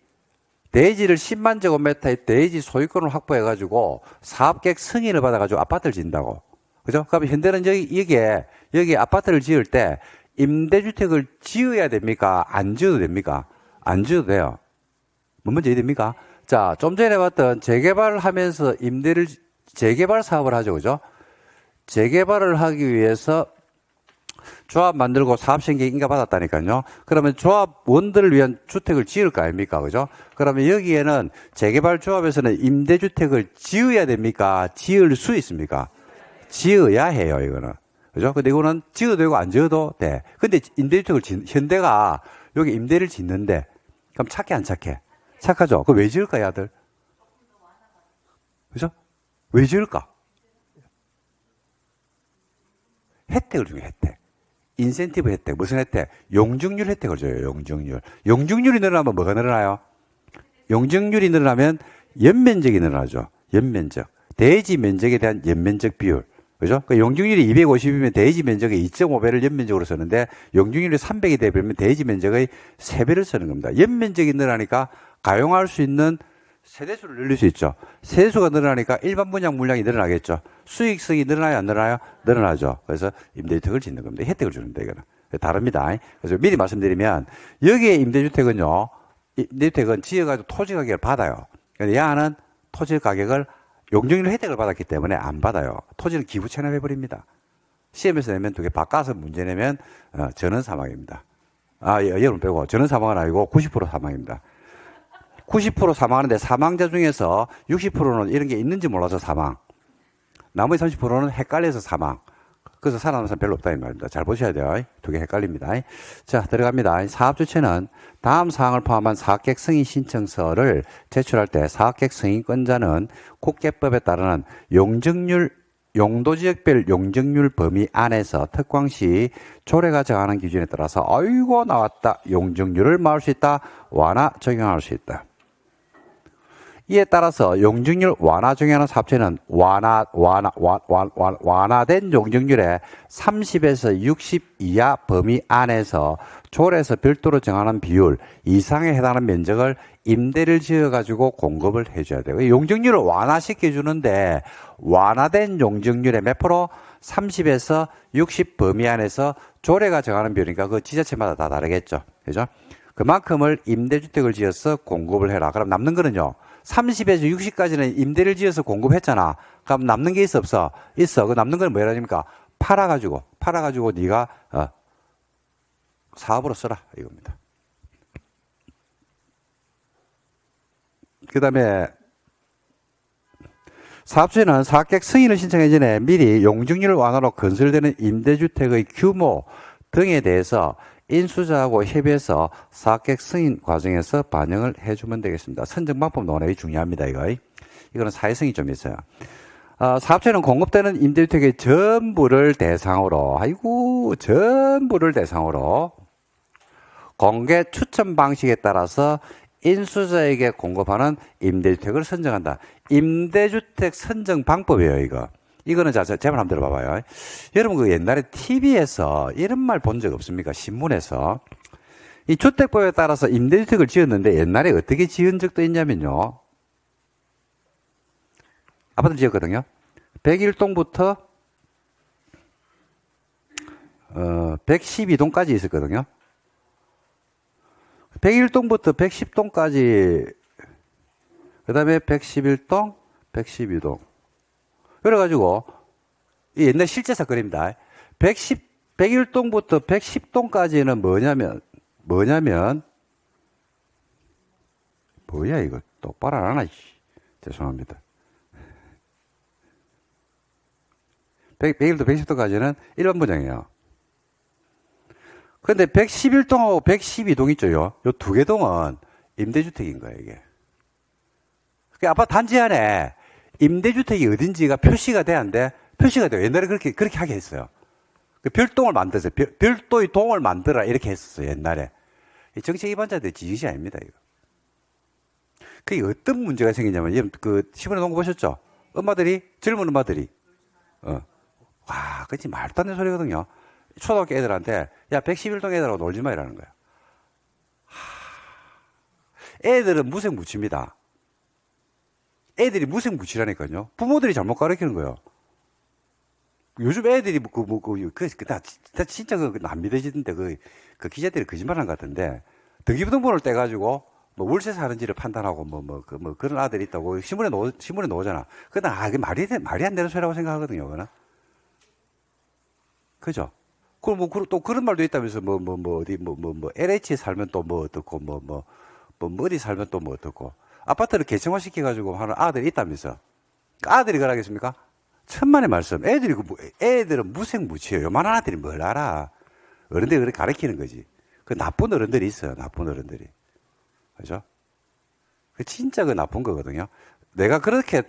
대지를 10만 제곱미터의 대지 소유권을 확보해가지고 사업계획 승인을 받아가지고 아파트를 짓는다고. 그죠? 그러면 현대는 여기 아파트를 지을 때 임대주택을 지어야 됩니까? 안 지어도 됩니까? 안 지어도 돼요. 뭐 먼저 이해됩니까? 자, 좀 전에 봤던 재개발을 하면서 재개발 사업을 하죠. 그죠? 재개발을 하기 위해서 조합 만들고 사업신경 인가받았다니까요. 그러면 조합원들을 위한 주택을 지을 거 아닙니까? 그죠? 그러면 여기에는 재개발 조합에서는 임대주택을 지어야 됩니까? 지을 수 있습니까? 지어야 해요, 이거는. 그죠? 근데 이거는 지어도 되고 안 지어도 돼. 근데 임대주택을 현대가 여기 임대를 짓는데, 그럼 착해, 안 착해? 착하죠? 그럼 왜 지을까, 이 아들? 그죠? 왜 지을까? 혜택을 주는 혜택. 인센티브 혜택. 무슨 혜택? 용적률 혜택을 줘요, 용적률. 용적률이 늘어나면 뭐가 늘어나요? 용적률이 늘어나면 연면적이 늘어나죠. 연면적. 대지 면적에 대한 연면적 비율. 그죠? 그 용적률이 250이면 대지 면적의 2.5배를 연면적으로 쓰는데 용적률이 300이 되면 대지 면적의 3배를 쓰는 겁니다. 연면적이 늘어나니까 가용할 수 있는 세대수를 늘릴 수 있죠. 세대수가 늘어나니까 일반 분양 물량이 늘어나겠죠. 수익성이 늘어나요, 안 늘어나요? 늘어나죠. 그래서 임대주택을 짓는 겁니다. 혜택을 주는데 이거는. 다릅니다. 그래서 미리 말씀드리면 여기에 임대주택은 지어가지고 토지 가격을 받아요. 근데 야는 토지 가격을 용적률 혜택을 받았기 때문에 안 받아요. 토지는 기부 체납해버립니다. 시험에서 내면 두 개 바꿔서 문제 내면 전원 사망입니다. 여러분 빼고 전원 사망은 아니고 90% 사망입니다. 90% 사망하는데 사망자 중에서 60%는 이런 게 있는지 몰라서 사망. 나머지 30%는 헷갈려서 사망. 그래서 살아남은 사람 별로 없다 이 말입니다. 잘 보셔야 돼요. 두 개 헷갈립니다. 자, 들어갑니다. 사업주체는 다음 사항을 포함한 사업계획 승인 신청서를 제출할 때 사업계획 승인권자는 국계법에 따르는 용도지역별 용적률 범위 안에서 특광시 조례가 정하는 기준에 따라서 아이고 나왔다. 용적률을 마을 수 있다. 완화 적용할 수 있다. 이에 따라서 용적률 완화 적용하는 사업체는 완화된 용적률의 30에서 60 이하 범위 안에서 조례에서 별도로 정하는 비율 이상에 해당하는 면적을 임대를 지어가지고 공급을 해줘야 돼요. 용적률을 완화시켜주는데 완화된 용적률의 몇 프로? 30에서 60 범위 안에서 조례가 정하는 비율이니까 그 지자체마다 다 다르겠죠. 그죠? 그만큼을 임대주택을 지어서 공급을 해라. 그럼 남는 거는요. 30에서 60까지는 임대를 지어서 공급했잖아. 그럼 남는 게 있어 없어? 있어. 그 남는 건 뭐라 합니까? 팔아가지고 네가 사업으로 써라 이겁니다. 그 다음에 사업주는 사업계획 승인을 신청하기 전에 미리 용적률 완화로 건설되는 임대주택의 규모 등에 대해서 인수자하고 협의해서 사업계획 승인 과정에서 반영을 해주면 되겠습니다. 선정 방법 논의가 중요합니다. 이거는 사회성이 좀 있어요. 사업체는 공급되는 임대주택의 전부를 대상으로 공개 추천 방식에 따라서 인수자에게 공급하는 임대주택을 선정한다. 임대주택 선정 방법이에요, 이거. 이거는 자, 제 말 한번 들어봐봐요. 여러분, 그 옛날에 TV에서 이런 말 본 적 없습니까? 신문에서. 이 주택법에 따라서 임대주택을 지었는데 옛날에 어떻게 지은 적도 있냐면요. 아파트를 지었거든요. 101동부터 112동까지 있었거든요. 101동부터 110동까지, 그 다음에 111동, 112동. 그래가지고, 이 옛날 실제 사건입니다. 101동부터 110동까지는 뭐야, 이거. 똑바로 안 하나, 죄송합니다. 101도 110도까지는 일반 분양이에요. 근데 111동하고 112동 있죠, 요 두 개 동은 임대주택인 거예요, 이게. 그 아파트 단지 안에 임대주택이 어딘지가 표시가 돼야 하는데, 표시가 돼요. 옛날에 그렇게 하게 했어요. 그 별동을 만들었어요. 별도의 동을 만들어라, 이렇게 했었어요, 옛날에. 이 정책 위반자들의 지짓이 아닙니다, 이거. 그게 어떤 문제가 생기냐면, 그, 신문에 놓은 거 보셨죠? 젊은 엄마들이, 와, 그치, 말도 안 되는 소리거든요. 초등학교 애들한테, 야, 111동 애들하고 놀지 마, 이라는 거야. 애들은 무색무취입니다. 애들이 무색무취라니까요. 부모들이 잘못 가르치는 거예요. 요즘 애들이, 나 진짜 안 믿어지던데, 그 기자들이 거짓말 한 것 같은데, 등기부등본을 떼가지고, 뭐, 월세 사는지를 판단하고, 그런 아들이 있다고, 신문에 나오잖아. 그게 말이 안 되는 소리라고 생각하거든요, 그거는. 그죠? 그럼 또 그런 말도 있다면서, LH에 살면 또 뭐 어떻고, 어디 살면 또 뭐 어떻고. 아파트를 개청화 시켜가지고 하는 아들이 있다면서. 아들이 그러겠습니까? 천만의 말씀. 애들은 무색무취해요. 요만한 아들이 뭘 알아. 어른들이 그렇게 가르치는 거지. 그 나쁜 어른들이 있어요. 나쁜 어른들이. 그죠? 진짜 그 나쁜 거거든요. 내가 그렇게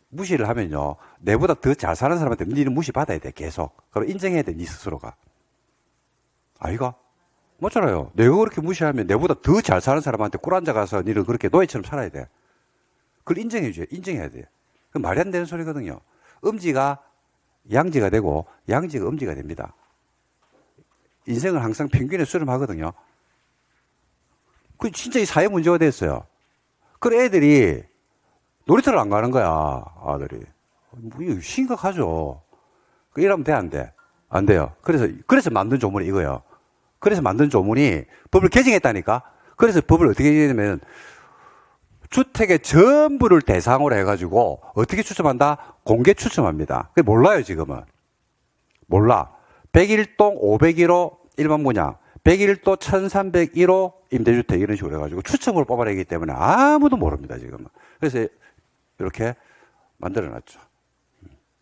무시를 하면요. 내보다 더 잘 사는 사람한테 니는 무시받아야 돼. 계속. 그럼 인정해야 돼. 니 스스로가. 아이가? 맞잖아요. 내가 그렇게 무시하면 내보다 더 잘 사는 사람한테 꿀 앉아가서 니는 그렇게 노예처럼 살아야 돼. 그걸 인정해야 돼. 그 말이 안 되는 소리거든요. 음지가 양지가 되고 양지가 음지가 됩니다. 인생은 항상 평균에 수렴하거든요. 그 진짜 이 사회 문제가 됐어요. 그래 애들이 놀이터를 안 가는 거야, 아들이. 이거 심각하죠. 이러면 돼, 안 돼? 안 돼요. 그래서 만든 조문이 이거예요. 그래서 만든 조문이 법을 개정했다니까? 그래서 법을 어떻게 개정했냐면, 주택의 전부를 대상으로 해가지고, 어떻게 추첨한다? 공개 추첨합니다. 그게 몰라요, 지금은. 몰라. 101동 501호 일반 분양, 101도 1301호 임대주택 이런 식으로 해가지고 추첨으로 뽑아내기 때문에 아무도 모릅니다, 지금은. 그래서 이렇게 만들어놨죠.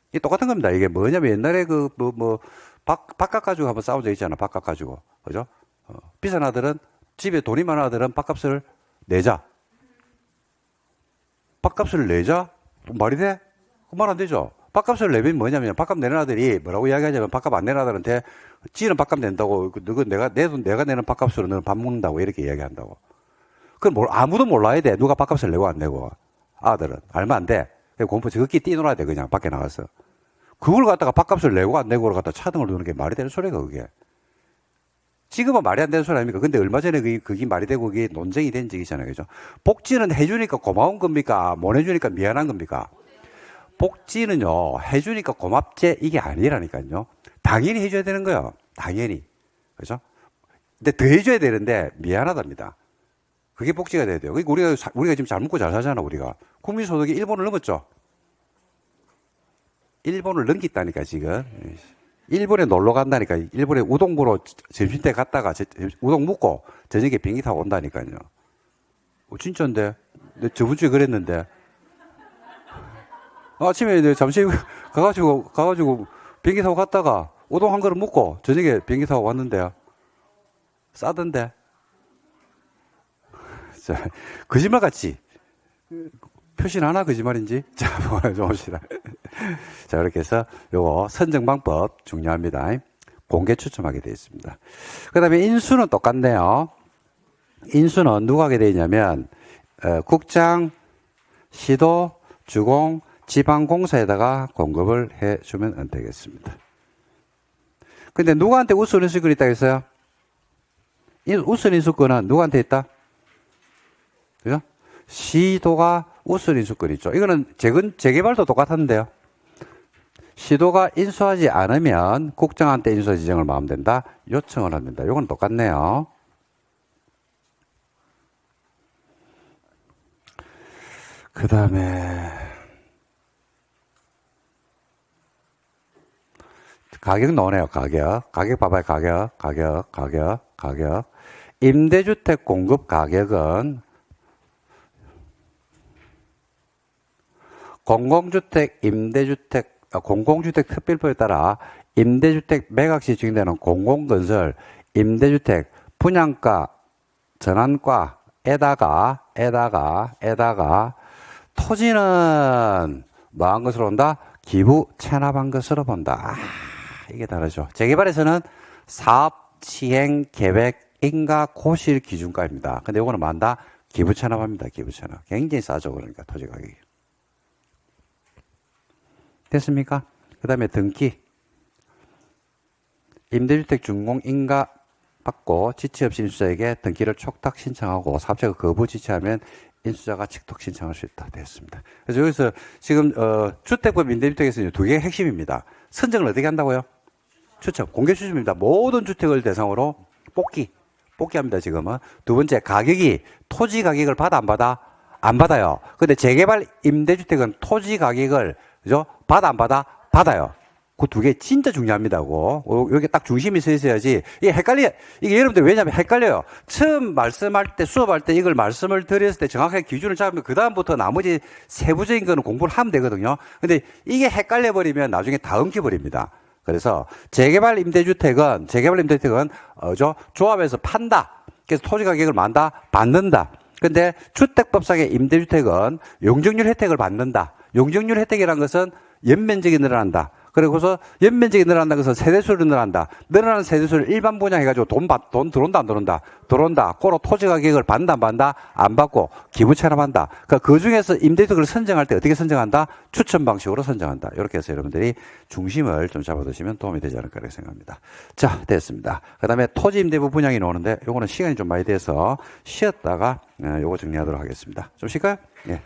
이게 똑같은 겁니다. 이게 뭐냐면 옛날에 밥값 가지고 한번 싸운 적 있잖아. 밥값 가지고. 그죠? 비싼 아들은, 집에 돈이 많은 아들은 밥값을 내자. 밥값을 내자? 말이 돼? 그 말 안 되죠. 밥값을 내면 뭐냐면, 밥값 내는 아들이 뭐라고 이야기하냐면, 밥값 안 내는 아들한테, 지는 밥값 낸다고, 내가 내는 밥값으로 너는 밥 먹는다고 이렇게 이야기한다고. 그건 아무도 몰라야 돼. 누가 밥값을 내고 안 내고. 아들은. 알면 안 돼. 공부 저렇게 뛰놀아야 돼. 그냥 밖에 나가서. 그걸 갖다가 밥값을 내고 안 내고를 갖다 차등을 두는 게 말이 되는 소리가 그게. 지금은 말이 안 되는 소리 아닙니까? 근데 얼마 전에 그게 말이 되고 그게 논쟁이 된 적이잖아요. 그죠? 복지는 해주니까 고마운 겁니까? 못 해주니까 미안한 겁니까? 복지는요, 해주니까 고맙지 이게 아니라니까요. 당연히 해줘야 되는 거예요. 당연히. 그죠? 근데 더 해줘야 되는데 미안하답니다. 그게 복지가 돼야 돼요. 우리가 지금 잘 먹고 잘 사잖아, 우리가. 국민소득이 일본을 넘었죠? 일본을 넘겼다니까, 지금. 일본에 놀러 간다니까. 일본에 우동 보러 점심때 갔다가 우동 먹고 저녁에 비행기 타고 온다니까요. 진짜인데? 저번 주에 그랬는데. 아침에 잠시 가가지고 비행기 타고 갔다가 우동 한 그릇 먹고 저녁에 비행기 타고 왔는데요. 싸던데. 자, 거짓말 같지? 표시는 하나 거짓말인지? 자, 좀 봅시다. 자, 이렇게 해서 요거 선정 방법 중요합니다. 공개 추첨하게 되어 있습니다. 그 다음에 인수는 똑같네요. 인수는 누가 하게 되어 있냐면 국장, 시도, 주공, 지방공사에다가 공급을 해주면 되겠습니다. 근데 누구한테 우선인수권이 있다고 했어요? 우선인수권은 누구한테 있다? 그죠? 시도가 우선인수권이 있죠. 이거는 재개발도 똑같은데요. 시도가 인수하지 않으면 국장한테 인수 지정을 마음 된다. 요청을 한다. 이건 똑같네요. 그 다음에 가격 나오네요. 가격 봐봐요. 가격. 임대주택 공급 가격은 공공주택 특별법에 따라 임대주택 매각시 증되는 공공건설 임대주택 분양가 전환가에다가 토지는 뭐한 것으로 본다? 기부 체납한 것으로 본다. 이게 다르죠. 재개발에서는 사업 시행 계획 인가 고실 기준가입니다. 근데 이거는 뭐한다? 기부 체납합니다. 기부 체납. 굉장히 싸죠. 그러니까 토지 가격이. 됐습니까? 그 다음에 등기. 임대주택 준공 인가 받고 지체 없이 인수자에게 등기를 촉탁 신청하고 사업자가 거부 지체하면 인수자가 직독 신청할 수 있다. 됐습니다. 그래서 여기서 지금 주택법 임대주택에서는 두 개의 핵심입니다. 선정을 어떻게 한다고요? 추첨, 공개 추첨입니다. 모든 주택을 대상으로 뽑기합니다. 지금은. 두 번째, 가격이 토지 가격을 받아 안 받아? 안 받아요. 근데 재개발 임대주택은 토지 가격을 그죠? 받아 안 받아? 받아요. 그 두 개 진짜 중요합니다. 여기 딱 중심이 서 있어야지. 이게 이게 여러분들 왜냐면 헷갈려요. 처음 말씀할 때, 수업할 때 이걸 말씀을 드렸을 때 정확하게 기준을 잡으면 그다음부터 나머지 세부적인 거는 공부를 하면 되거든요. 근데 이게 헷갈려버리면 나중에 다 엉켜버립니다. 그래서 재개발 임대주택은 조합에서 판다. 그래서 토지 가격을 받는다. 근데 주택법상의 임대주택은 용적률 혜택을 받는다. 용적률 혜택이라는 것은 연면적이 늘어난다. 그리고서 연면적이 늘어난다는 것은 세대수를 늘어난다. 늘어나는 세대수를 일반 분양해가지고 돈 들어온다, 안 들어온다? 들어온다. 고로 토지 가격을 받는다, 안 받는다? 안 받고 기부 체납한다. 그 중에서 임대주택을 선정할 때 어떻게 선정한다? 추천 방식으로 선정한다. 이렇게 해서 여러분들이 중심을 좀 잡아두시면 도움이 되지 않을까 이렇게 생각합니다. 자, 됐습니다. 그 다음에 토지 임대부 분양이 나오는데 요거는 시간이 좀 많이 돼서 쉬었다가 요거 정리하도록 하겠습니다. 좀 쉴까요? 예.